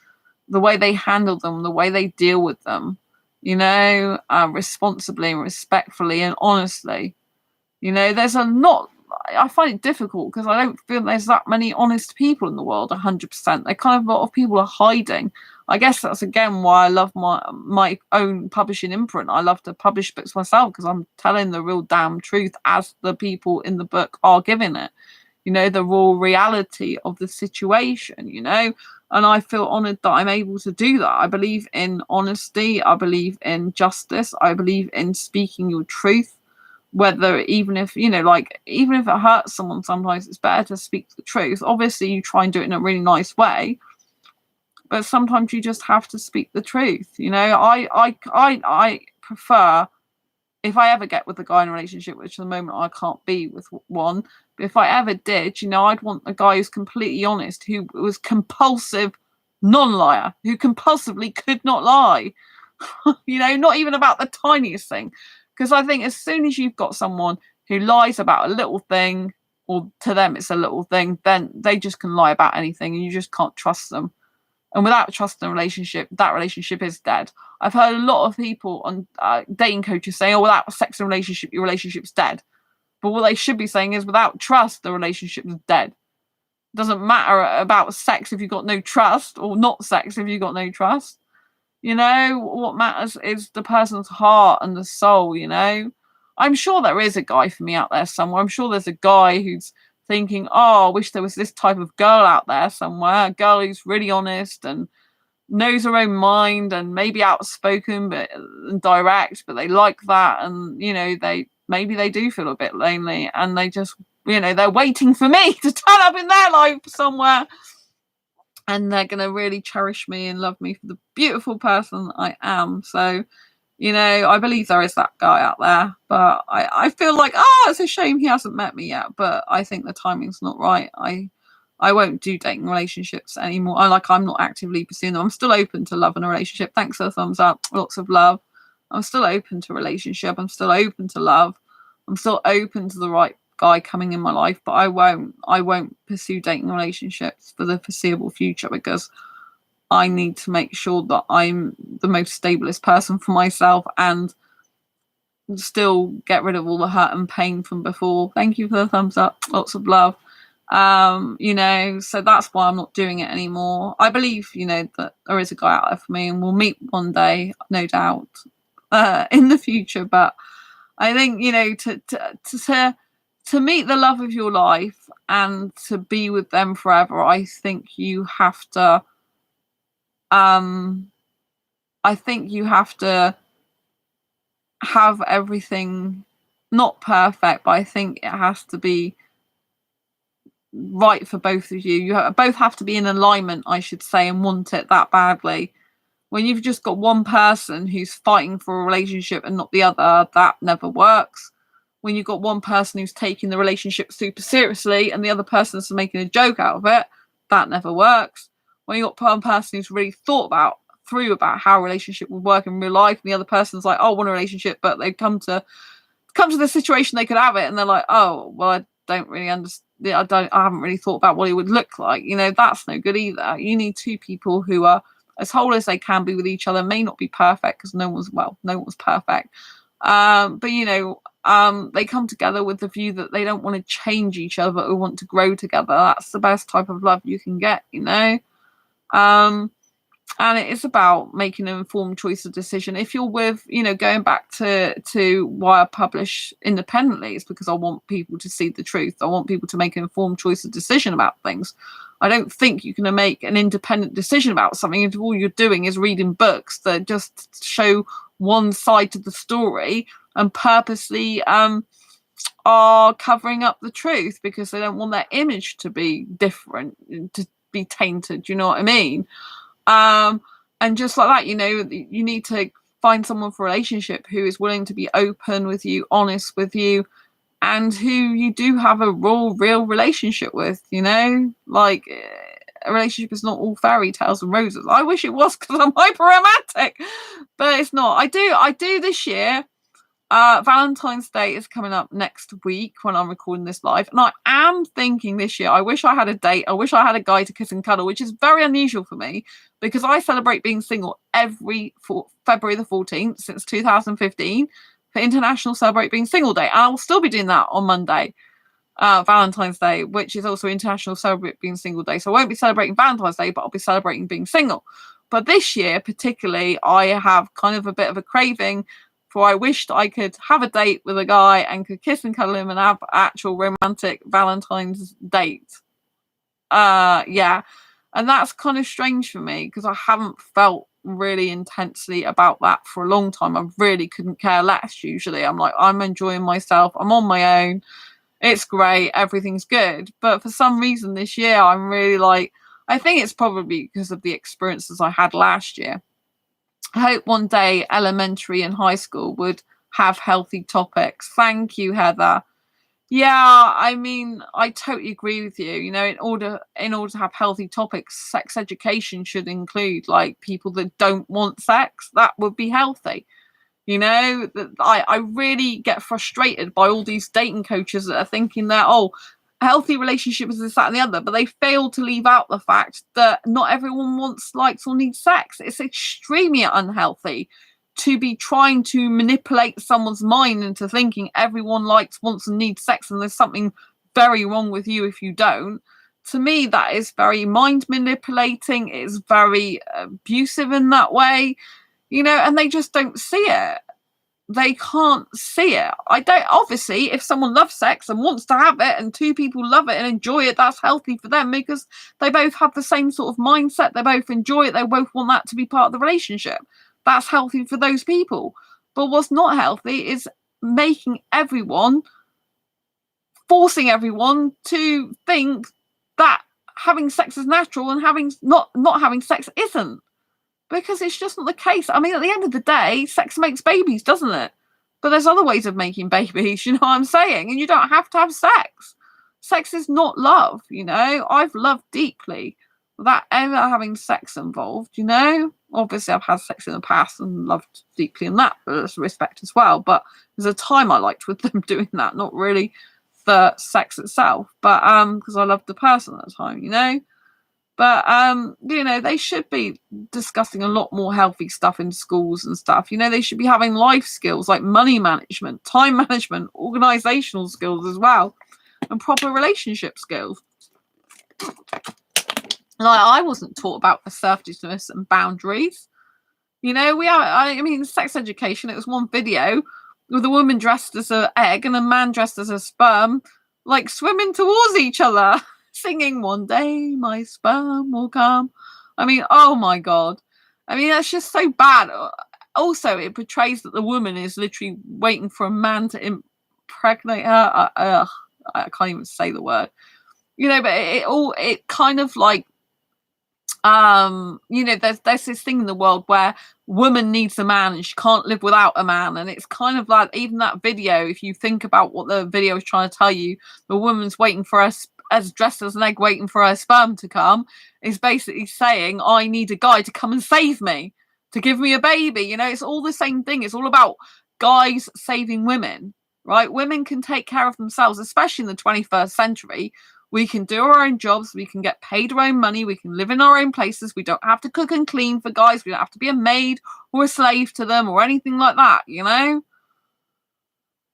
the way they handle them, the way they deal with them, responsibly and respectfully and honestly. There's a lot. I find it difficult because I don't feel there's that many honest people in the world. 100%. They kind of, a lot of people are hiding. I guess that's again why I love my own publishing imprint. I love to publish books myself because I'm telling the real damn truth as the people in the book are giving it. The raw reality of the situation, and I feel honoured that I'm able to do that. I believe in honesty. I believe in justice. I believe in speaking your truth, whether even if it hurts someone, sometimes it's better to speak the truth. Obviously, you try and do it in a really nice way, but sometimes you just have to speak the truth. I prefer, if I ever get with a guy in a relationship, which at the moment I can't be with one, but if I ever did, I'd want a guy who's completely honest, who was compulsive non-liar, who compulsively could not lie. Not even about the tiniest thing. Because I think as soon as you've got someone who lies about a little thing, or to them it's a little thing, then they just can lie about anything and you just can't trust them. And without trust in a relationship, that relationship is dead. I've heard a lot of people on dating coaches say, without sex in a relationship, your relationship's dead. But what they should be saying is, without trust, the relationship is dead. It doesn't matter about sex if you've got no trust, or not sex if you've got no trust. What matters is the person's heart and the soul. I'm sure there is a guy for me out there somewhere. I'm sure there's a guy who's thinking, I wish there was this type of girl out there somewhere, a girl who's really honest and knows her own mind and maybe outspoken and direct, but they like that. And they do feel a bit lonely, and they just they're waiting for me to turn up in their life somewhere, and they're gonna really cherish me and love me for the beautiful person I am. So I believe there is that guy out there, but I feel like, it's a shame he hasn't met me yet, but I think the timing's not right. I won't do dating relationships anymore. I'm not actively pursuing them. I'm still open to love in a relationship. Thanks for the thumbs up. Lots of love. I'm still open to relationship. I'm still open to love. I'm still open to the right guy coming in my life, but I won't pursue dating relationships for the foreseeable future, because I need to make sure that I'm the most stablest person for myself and still get rid of all the hurt and pain from before. Thank you for the thumbs up. Lots of love. So that's why I'm not doing it anymore. I believe, that there is a guy out there for me, and we'll meet one day, no doubt, in the future. But I think, to meet the love of your life and to be with them forever, I think you have to have everything not perfect, but I think it has to be right for both of you. You both have to be in alignment, I should say, and want it that badly. When you've just got one person who's fighting for a relationship and not the other, that never works. When you've got one person who's taking the relationship super seriously and the other person's making a joke out of it, that never works. When you've got one person who's really thought through about how a relationship would work in real life, and the other person's like, I want a relationship, but they've come to comes to the situation they could have it, and they're like, oh, well, I don't really understand. I haven't really thought about what it would look like. That's no good either. You need two people who are as whole as they can be with each other. May not be perfect, because no one's perfect. But they come together with the view that they don't want to change each other, but want to grow together. That's the best type of love you can get. And it is about making an informed choice of decision. If you're with, going back to why I publish independently, it's because I want people to see the truth. I want people to make an informed choice of decision about things. I don't think you can make an independent decision about something if all you're doing is reading books that just show one side to the story and purposely are covering up the truth because they don't want their image to be different, to be tainted. You know what I mean? And just like that, you need to find someone for a relationship who is willing to be open with you, honest with you, and who you do have a real relationship with. Like, a relationship is not all fairy tales and roses. I wish it was, because I'm hyper romantic, but it's not. I do this year. Valentine's Day is coming up next week when I'm recording this live, and I am thinking this year, I wish I had a date. I wish I had a guy to kiss and cuddle, which is very unusual for me because I celebrate being single every February the 14th since 2015 for International Celebrate Being Single Day, and I will still be doing that on Monday, Valentine's Day, which is also International Celebrate Being Single Day. So I won't be celebrating Valentine's Day, but I'll be celebrating being single. But this year particularly, I have kind of a bit of a craving for, I wished I could have a date with a guy and could kiss and cuddle him and have actual romantic Valentine's date. Yeah. And that's kind of strange for me because I haven't felt really intensely about that for a long time. I really couldn't care less usually. I'm like, I'm enjoying myself. I'm on my own. It's great. Everything's good. But for some reason this year, I'm really like, I think it's probably because of the experiences I had last year. I hope one day elementary and high school would have healthy topics. Thank you, Heather. Yeah, I mean, I totally agree with you. In order to have healthy topics, sex education should include like people that don't want sex. That would be healthy. I really get frustrated by all these dating coaches that are thinking that, a healthy relationship is this, that, and the other, but they fail to leave out the fact that not everyone likes, or needs sex. It's extremely unhealthy to be trying to manipulate someone's mind into thinking everyone likes, wants, and needs sex, and there's something very wrong with you if you don't. To me, that is very mind manipulating. It's very abusive in that way, and they just don't see it. They can't see it. Obviously, if someone loves sex and wants to have it and two people love it and enjoy it, that's healthy for them because they both have the same sort of mindset. They both enjoy it. They both want that to be part of the relationship. That's healthy for those people. But what's not healthy is forcing everyone to think that having sex is natural and not having sex isn't. Because it's just not the case. I mean, at the end of the day, sex makes babies, doesn't it? But there's other ways of making babies, you know what I'm saying? And you don't have to have sex. Sex is not love, I've loved deeply without ever having sex involved, Obviously, I've had sex in the past and loved deeply in that respect as well. But there's a time I liked with them doing that, not really the sex itself, but because I loved the person at the time, But, they should be discussing a lot more healthy stuff in schools and stuff. They should be having life skills like money management, time management, organizational skills as well, and proper relationship skills. Like, I wasn't taught about assertiveness and boundaries. Sex education, it was one video with a woman dressed as an egg and a man dressed as a sperm, like swimming towards each other, singing, "One day my sperm will come." I mean, oh my God. I mean, that's just so bad. Also, it portrays that the woman is literally waiting for a man to impregnate her. I can't even say the word. But it kind of like, there's this thing in the world where woman needs a man and she can't live without a man, and it's kind of like, even that video, if you think about what the video is trying to tell you, the woman's waiting for us as dressed as an egg, waiting for her sperm to come, is basically saying, I need a guy to come and save me, to give me a baby. It's all the same thing. It's all about guys saving women. right? Women can take care of themselves, especially in the 21st century. We can do our own jobs. We can get paid our own money. We can live in our own places. We don't have to cook and clean for guys. We don't have to be a maid or a slave to them or anything like that, you know?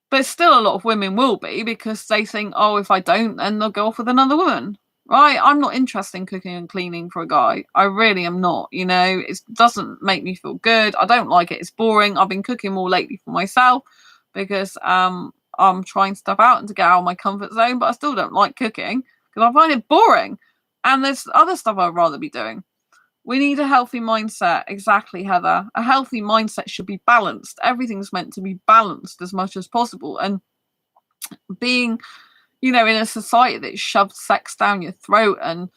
But still a lot of women will be, because they think, oh, if I don't, then they'll go off with another woman. Right? I'm not interested in cooking and cleaning for a guy. I really am not. You know, it doesn't make me feel good. I don't like it. It's boring. I've been cooking more lately for myself because I'm trying stuff out and to get out of my comfort zone, but I still don't like cooking because I find it boring. And there's other stuff I'd rather be doing. We need a healthy mindset. Exactly, Heather. A healthy mindset should be balanced. Everything's meant to be balanced as much as possible. And being, you know, in a society that shoves sex down your throat, and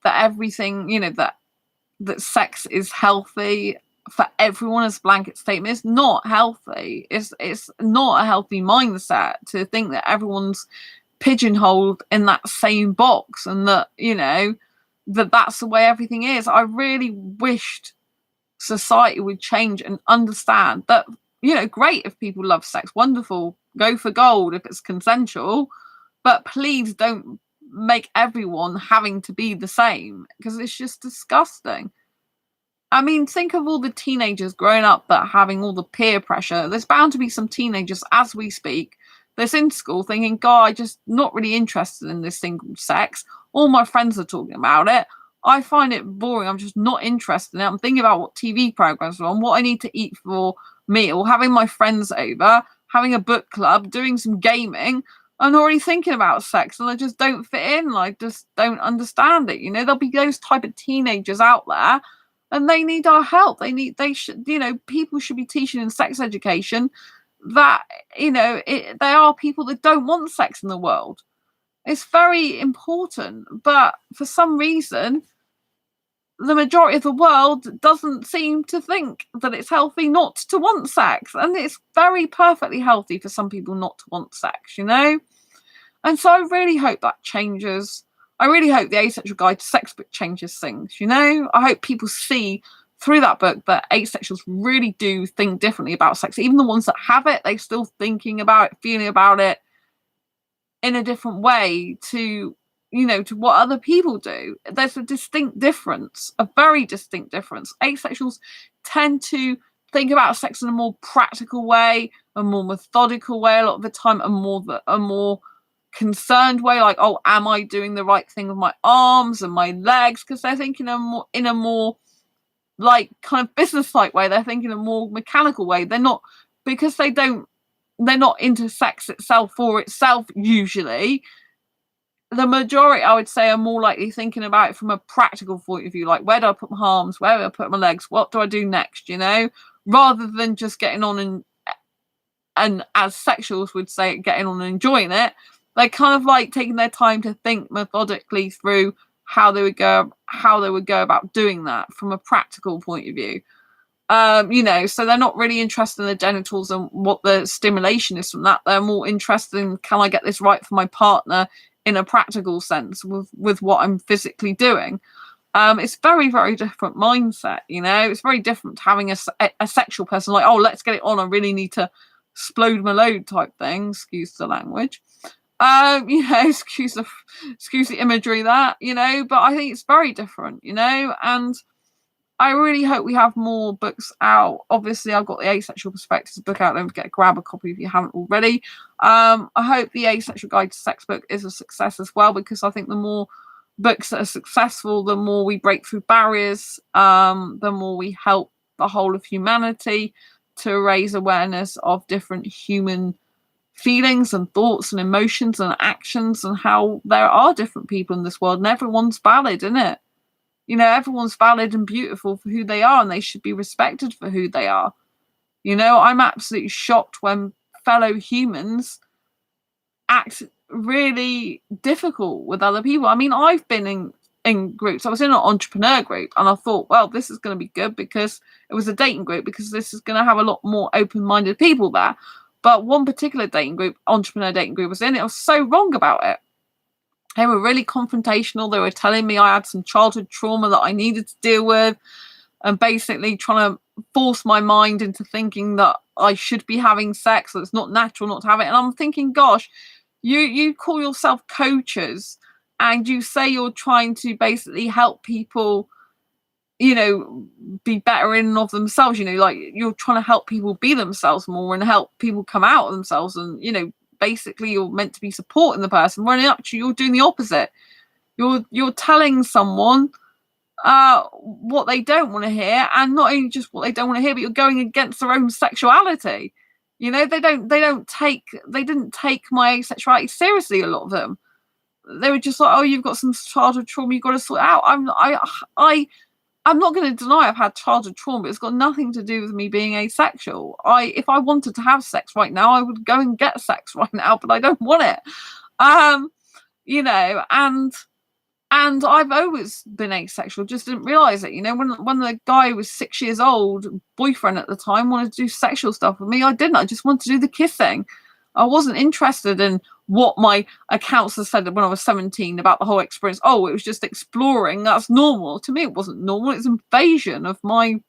that everything, you know, that sex is healthy for everyone as a blanket statement, is not healthy. It's not a healthy mindset to think that everyone's pigeonholed in that same box, and that, you know, that's the way everything is. I really wished society would change and understand that, you know, great if people love sex, wonderful, go for gold if it's consensual, but please don't make everyone having to be the same, because it's just disgusting. I mean, think of all the teenagers growing up that are having all the peer pressure. There's bound to be some teenagers as we speak that's in school thinking, God, I'm just not really interested in this thing called sex. All my friends are talking about it. I find it boring. I'm just not interested in it. I'm thinking about what TV programs are on, what I need to eat for meal, having my friends over, having a book club, doing some gaming. I'm already thinking about sex, and I just don't fit in. I just don't understand it. You know, there'll be those type of teenagers out there, and they need our help. They should, you know, people should be teaching in sex education that, you know, they are people that don't want sex in the world. It's very important, but for some reason, the majority of the world doesn't seem to think that it's healthy not to want sex. And it's very perfectly healthy for some people not to want sex, you know? And so I really hope that changes. I really hope the Asexual Guide to Sex book changes things, you know? I hope people see through that book that asexuals really do think differently about sex. Even the ones that have it, they're still thinking about it, feeling about it in a different way to, you know, to what other people do. There's a distinct difference, a very distinct difference. Asexuals tend to think about sex in a more practical way, a more methodical way a lot of the time, a more concerned way, like, oh, am I doing the right thing with my arms and my legs? Because they're thinking in a more like kind of business-like way. They're thinking a more mechanical way. They're not, because they're not into sex itself for itself usually. The majority, I would say, are more likely thinking about it from a practical point of view, like, where do I put my arms, where do I put my legs, what do I do next, you know, rather than just getting on and as sexuals would say, getting on and enjoying it. They're kind of like taking their time to think methodically through how they would go about doing that from a practical point of view. You know, so they're not really interested in the genitals and what the stimulation is from that. They're more interested in, can I get this right for my partner in a practical sense with what I'm physically doing. It's very, very different mindset, you know. It's very different to having a sexual person like, oh, let's get it on, I really need to explode my load type thing, excuse the language. You know, excuse the imagery, that, you know, but I think it's very different, you know, and I really hope we have more books out. Obviously, I've got the Asexual Perspectives book out. Don't forget, grab a copy if you haven't already. I hope the Asexual Guide to Sex book is a success as well, because I think the more books that are successful, the more we break through barriers, the more we help the whole of humanity to raise awareness of different human feelings and thoughts and emotions and actions, and how there are different people in this world and everyone's valid, isn't it? You know, everyone's valid and beautiful for who they are, and they should be respected for who they are. You know, I'm absolutely shocked when fellow humans act really difficult with other people. I mean, I've been in groups. I was in an entrepreneur group, and I thought, well, this is going to be good, because it was a dating group, because this is going to have a lot more open-minded people there. But one particular dating group, entrepreneur dating group, was in it. I was so wrong about it. They were really confrontational. They were telling me I had some childhood trauma that I needed to deal with, and basically trying to force my mind into thinking that I should be having sex, that it's not natural not to have it. And I'm thinking, gosh, you call yourself coaches and you say you're trying to basically help people, you know, be better in and of themselves, you know, like you're trying to help people be themselves more and help people come out of themselves, and, you know, basically you're meant to be supporting the person, when actually you're doing the opposite. You're telling someone what they don't want to hear, and not only just what they don't want to hear, but you're going against their own sexuality. You know, they didn't take my asexuality seriously, a lot of them. They were just like, oh, you've got some childhood trauma, you've got to sort it out. I'm not going to deny I've had childhood trauma, but it's got nothing to do with me being asexual. If I wanted to have sex right now, I would go and get sex right now, but I don't want it. You know, and I've always been asexual, just didn't realise it. You know, when the guy was 6 years old, boyfriend at the time, wanted to do sexual stuff with me, I didn't. I just wanted to do the kissing. I wasn't interested in what my counsellor said when I was 17 about the whole experience. Oh, it was just exploring. That's normal. To me, it wasn't normal. It's invasion of my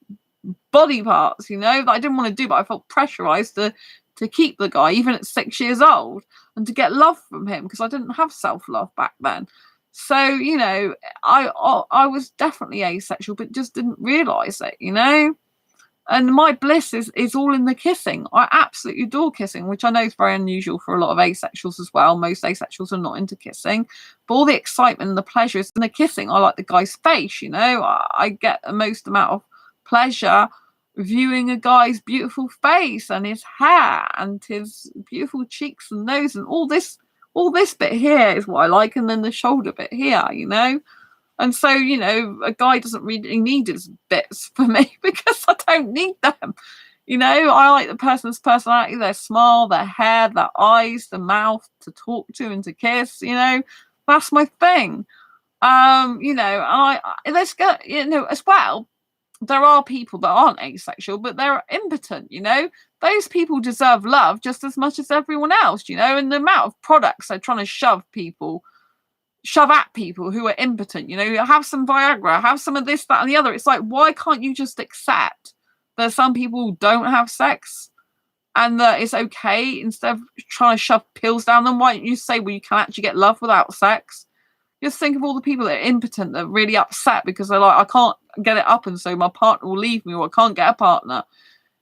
body parts, you know, that I didn't want to do, but I felt pressurised to keep the guy, even at 6 years old, and to get love from him, because I didn't have self-love back then. So, you know, I was definitely asexual, but just didn't realise it, you know. And my bliss is all in the kissing. I absolutely adore kissing, which I know is very unusual for a lot of asexuals as well. Most asexuals are not into kissing. But all the excitement and the pleasure is in the kissing. I like the guy's face, you know. I get the most amount of pleasure viewing a guy's beautiful face and his hair and his beautiful cheeks and nose, and all this bit here is what I like, and then the shoulder bit here, you know. And so, you know, a guy doesn't really need his bits for me, because I don't need them. You know, I like the person's personality, their smile, their hair, their eyes, the mouth to talk to and to kiss, you know. That's my thing. You know, let's go, you know, as well, there are people that aren't asexual, but they're impotent, you know. Those people deserve love just as much as everyone else, you know. And the amount of products they're trying to shove at people who are impotent, you know, have some Viagra, have some of this, that, and the other. It's like, why can't you just accept that some people don't have sex and that it's okay, instead of trying to shove pills down them? Why don't you say, well, you can actually get love without sex? Just think of all the people that are impotent, that are really upset because they're like, I can't get it up, and so my partner will leave me, or I can't get a partner,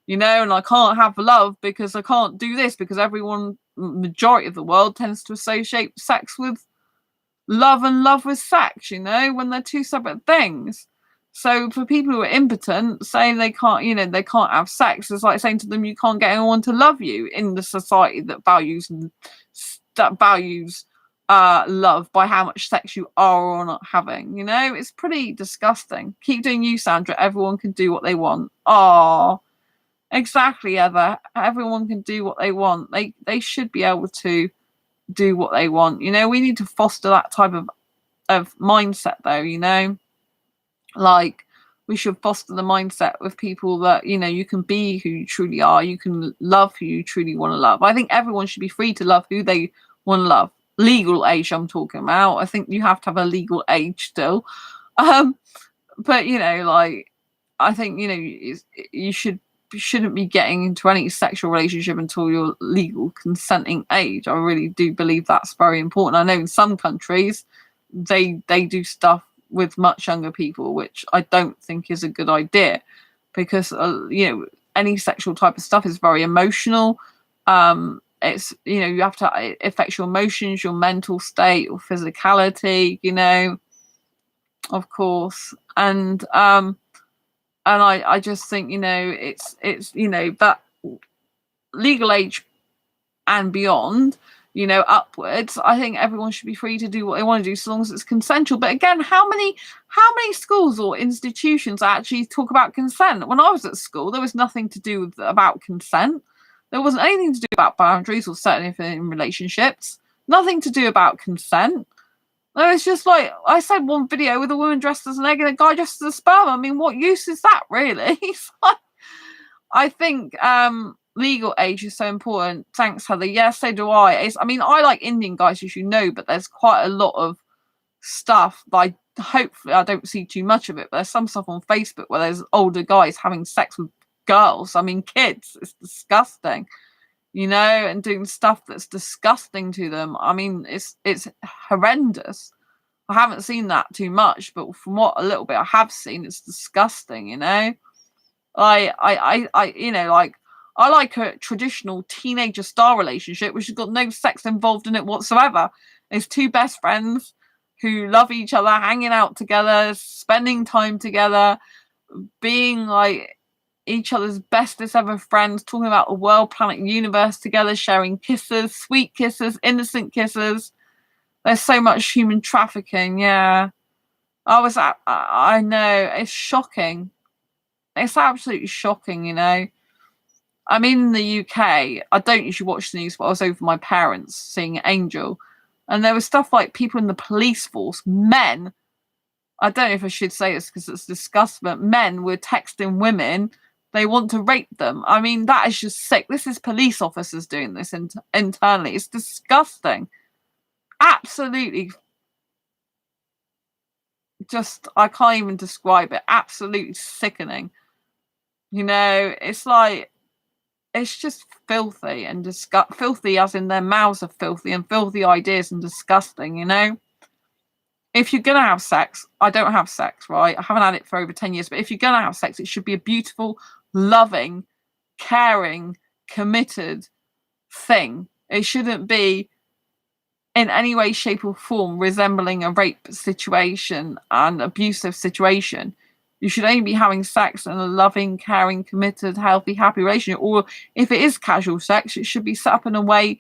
you know, and I can't have love because I can't do this, because everyone, majority of the world, tends to associate sex with love and love with sex, you know, when they're two separate things. So for people who are impotent, saying they can't, you know, they can't have sex, is like saying to them, you can't get anyone to love you in the society that values love by how much sex you are or not having. You know, it's pretty disgusting. Keep doing you, Sandra. Everyone can do what they want. Oh, exactly, Heather. Everyone can do what they want. They should be able to do what they want. You know, we need to foster that type of mindset, though, you know. Like, we should foster the mindset with people that, you know, you can be who you truly are, you can love who you truly want to love. I think everyone should be free to love who they want to love. Legal age I'm talking about. I think you have to have a legal age still. But, you know, like, I think, you know, you shouldn't be getting into any sexual relationship until you're legal consenting age. I really do believe that's very important. I know in some countries they do stuff with much younger people, which I don't think is a good idea, because you know, any sexual type of stuff is very emotional. It's, you know, you have to, it affects your emotions, your mental state, your physicality, you know, of course. And I just think, you know, it's you know, that legal age and beyond, you know, upwards, I think everyone should be free to do what they want to do, so long as it's consensual. But again, how many schools or institutions actually talk about consent? When I was at school, there was nothing to do about consent. There wasn't anything to do about boundaries or certainly in relationships. Nothing to do about consent. No, it's just like, I said one video with a woman dressed as an egg and a guy dressed as a sperm. I mean, what use is that, really? I think legal age is so important. Thanks, Heather. Yes, so do I. I mean, I like Indian guys, as you know, but there's quite a lot of stuff that hopefully I don't see too much of it, but there's some stuff on Facebook where there's older guys having sex with girls. I mean, kids. It's disgusting, you know, and doing stuff that's disgusting to them. I mean, it's horrendous. I haven't seen that too much, but from what a little bit I have seen, it's disgusting, you know. You know, like, I like a traditional teenager style relationship, which has got no sex involved in it whatsoever. It's two best friends who love each other, hanging out together, spending time together, being like each other's bestest ever friends, talking about the world, planet, universe together, sharing kisses, sweet kisses, innocent kisses. There's so much human trafficking. Yeah, I know, it's shocking. It's absolutely shocking, you know. I'm in the UK. I don't usually watch the news, but I was over with my parents seeing Angel, and there was stuff like people in the police force, men. I don't know if I should say this because it's disgusting, but men were texting women they want to rape them. I mean, that is just sick. This is police officers doing this internally. It's disgusting. Absolutely. Just, I can't even describe it. Absolutely sickening. You know, it's like, it's just filthy and filthy as in their mouths are filthy and filthy ideas and disgusting, you know. If you're gonna have sex, I don't have sex, right? I haven't had it for over 10 years, but if you're gonna have sex, it should be a beautiful, loving, caring, committed thing. It shouldn't be in any way, shape, or form resembling a rape situation and abusive situation. You should only be having sex in a loving, caring, committed, healthy, happy relationship. Or if it is casual sex, it should be set up in a way.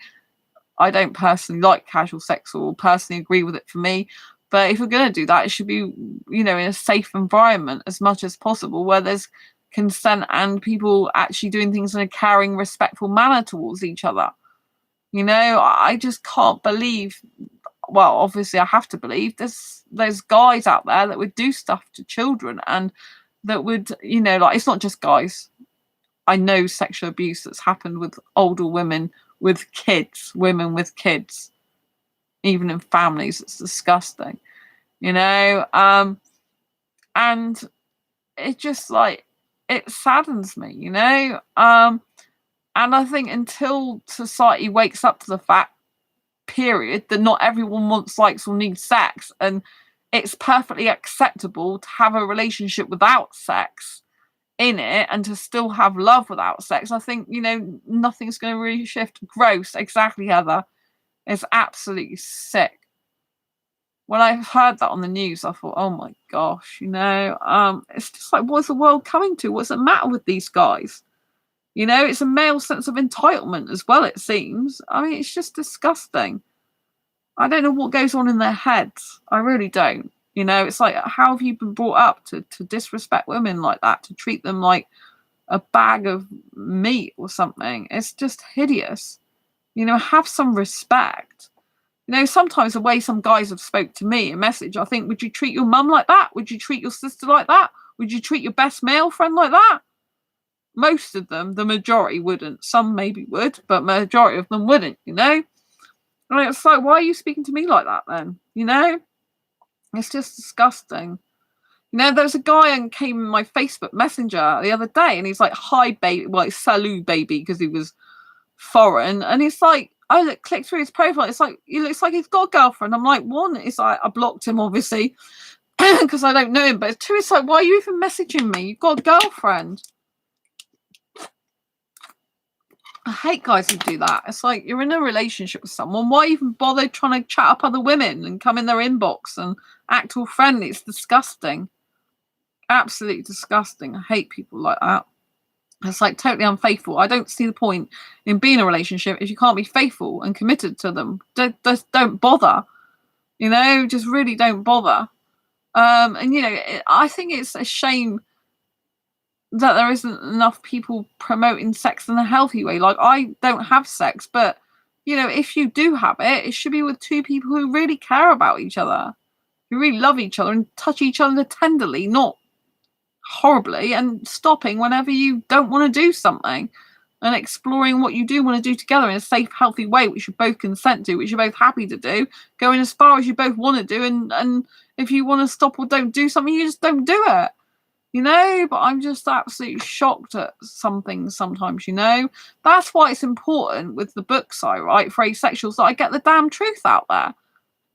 I don't personally like casual sex or personally agree with it for me. But if we're going to do that, it should be, you know, in a safe environment as much as possible where there's consent and people actually doing things in a caring, respectful manner towards each other. You know, I just can't believe, well, obviously I have to believe there's guys out there that would do stuff to children and that would, you know, like, it's not just guys. I know sexual abuse that's happened with older women with kids, women with kids, even in families. It's disgusting, you know. And it just, like, it saddens me, you know. And I think until society wakes up to the fact, period, that not everyone wants, likes, or needs sex, and it's perfectly acceptable to have a relationship without sex in it and to still have love without sex, I think, you know, nothing's going to really shift. Gross, exactly, Heather. It's absolutely sick. When I heard that on the news, I thought, oh my gosh, you know, it's just like, what's the world coming to? What's the matter with these guys? You know, it's a male sense of entitlement as well, it seems. I mean, it's just disgusting. I don't know what goes on in their heads. I really don't. You know, it's like, how have you been brought up to disrespect women like that, to treat them like a bag of meat or something? It's just hideous. You know, have some respect. You know, sometimes the way some guys have spoke to me, a message, I think, would you treat your mum like that? Would you treat your sister like that? Would you treat your best male friend like that? Most of them, the majority wouldn't. Some maybe would, but majority of them wouldn't, you know? And it's like, why are you speaking to me like that then? You know? It's just disgusting. You know, there's a guy and came in my Facebook Messenger the other day and he's like, hi, baby. Well, it's salut, baby, because he was foreign. And he's like, I clicked through his profile. It's like, he looks like he's got a girlfriend. I'm like, one, it's like, I blocked him, obviously, because I don't know him. But two, it's like, why are you even messaging me? You've got a girlfriend. I hate guys who do that. It's like, you're in a relationship with someone. Why even bother trying to chat up other women and come in their inbox and act all friendly? It's disgusting. Absolutely disgusting. I hate people like that. It's like totally unfaithful. I don't see the point in being in a relationship if you can't be faithful and committed to them. Don't bother. You know, just really don't bother. And, you know, I think it's a shame that there isn't enough people promoting sex in a healthy way. Like, I don't have sex, but, you know, if you do have it, it should be with two people who really care about each other, who really love each other and touch each other tenderly, not horribly, and stopping whenever you don't want to do something and exploring what you do want to do together in a safe, healthy way, which you both consent to, which you're both happy to do, going as far as you both want to do. And if you want to stop or don't do something, you just don't do it. you know, but I'm just absolutely shocked at some things sometimes, you know. That's why it's important with the books I write for asexuals that I get the damn truth out there.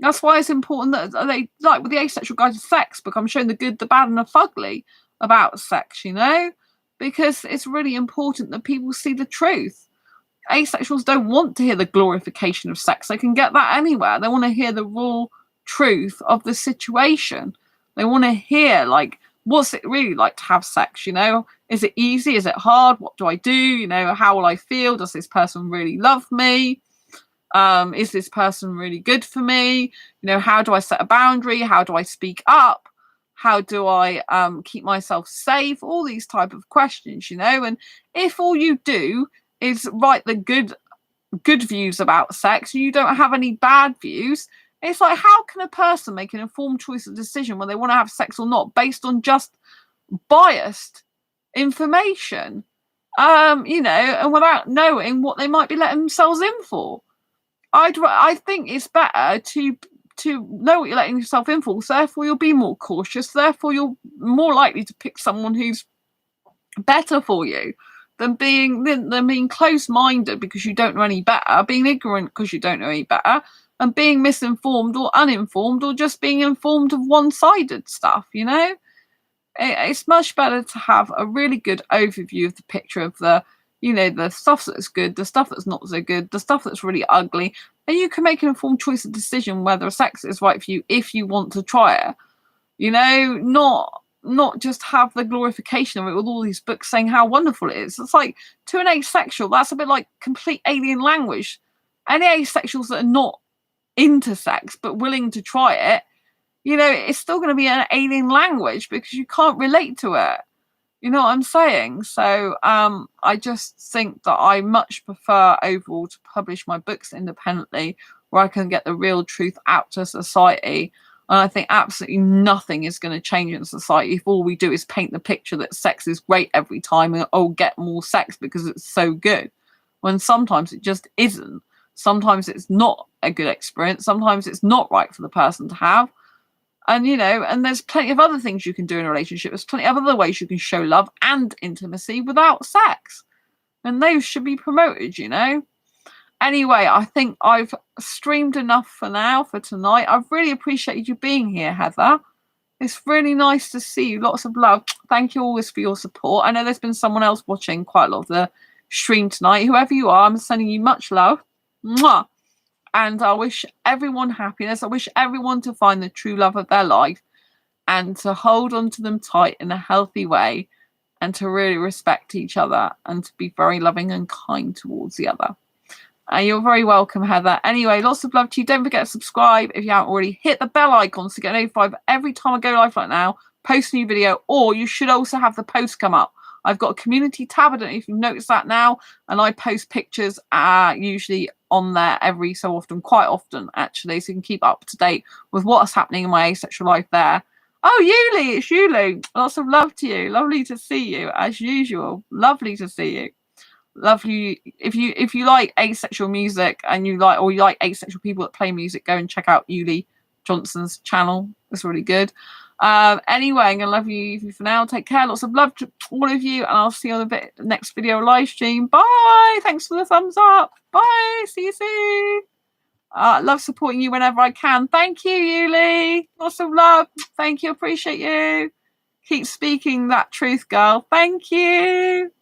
That's why it's important that they, like with the Asexual Guide to Sex book, I'm showing the good, the bad, and the fugly about sex, you know, because it's really important that people see the truth. Asexuals don't want to hear the glorification of sex. They can get that anywhere. They want to hear the raw truth of the situation. They want to hear, like, what's it really like to have sex, you know? Is it easy? Is it hard? What do I do? You know, how will I feel? Does this person really love me? Is this person really good for me? You know, how do I set a boundary? How do I speak up? How do I keep myself safe? All these type of questions, you know. And if all you do is write the good views about sex, and you don't have any bad views, it's like, how can a person make an informed choice of decision when they want to have sex or not based on just biased information? You know, and without knowing what they might be letting themselves in for. I think it's better to know what you're letting yourself in for. So therefore, you'll be more cautious. Therefore, you're more likely to pick someone who's better for you than being close-minded because you don't know any better, being ignorant because you don't know any better, and being misinformed or uninformed, or just being informed of one-sided stuff. You know, it's much better to have a really good overview of the picture of the, you know, the stuff that's good, the stuff that's not so good, the stuff that's really ugly, and you can make an informed choice of decision whether sex is right for you if you want to try it. You know, not just have the glorification of it with all these books saying how wonderful it is. It's like, to an asexual, that's a bit like complete alien language. Any asexuals that are not into sex but willing to try it, you know, it's still going to be an alien language because you can't relate to it. You know what I'm saying? So I just think that I much prefer overall to publish my books independently, where I can get the real truth out to society. And I think absolutely nothing is going to change in society if all we do is paint the picture that sex is great every time and, oh, get more sex because it's so good. When sometimes it just isn't. Sometimes it's not a good experience. Sometimes it's not right for the person to have. And, you know, and there's plenty of other things you can do in a relationship. There's plenty of other ways you can show love and intimacy without sex. And those should be promoted, you know. Anyway, I think I've streamed enough for now, for tonight. I've really appreciated you being here, Heather. It's really nice to see you. Lots of love. Thank you always for your support. I know there's been someone else watching quite a lot of the stream tonight. Whoever you are, I'm sending you much love. Mwah. And I wish everyone happiness. I wish everyone to find the true love of their life and to hold on to them tight in a healthy way and to really respect each other and to be very loving and kind towards the other. You're very welcome, Heather. Anyway, lots of love to you. Don't forget to subscribe if you haven't already. Hit the bell icon to get notified every time I go live like now, post a new video, or you should also have the post come up. I've got a community tab. I don't know if you've noticed that now. And I post pictures usually on there every so often, quite often actually, so you can keep up to date with what's happening in my asexual life there. Oh, Yuli, it's Yuli. Lots of love to you. Lovely to see you as usual. Lovely to see you. Lovely. If you like asexual music and you like asexual people that play music, go and check out Yuli Johnson's channel. It's really good. Anyway, I'm gonna love you for now. Take care. Lots of love to all of you, and I'll see you on the next video live stream. Bye. Thanks for the thumbs up. Bye. See you soon. Love supporting you whenever I can. Thank you, Yuli. Lots of love. Thank you. Appreciate you. Keep speaking that truth, girl. Thank you.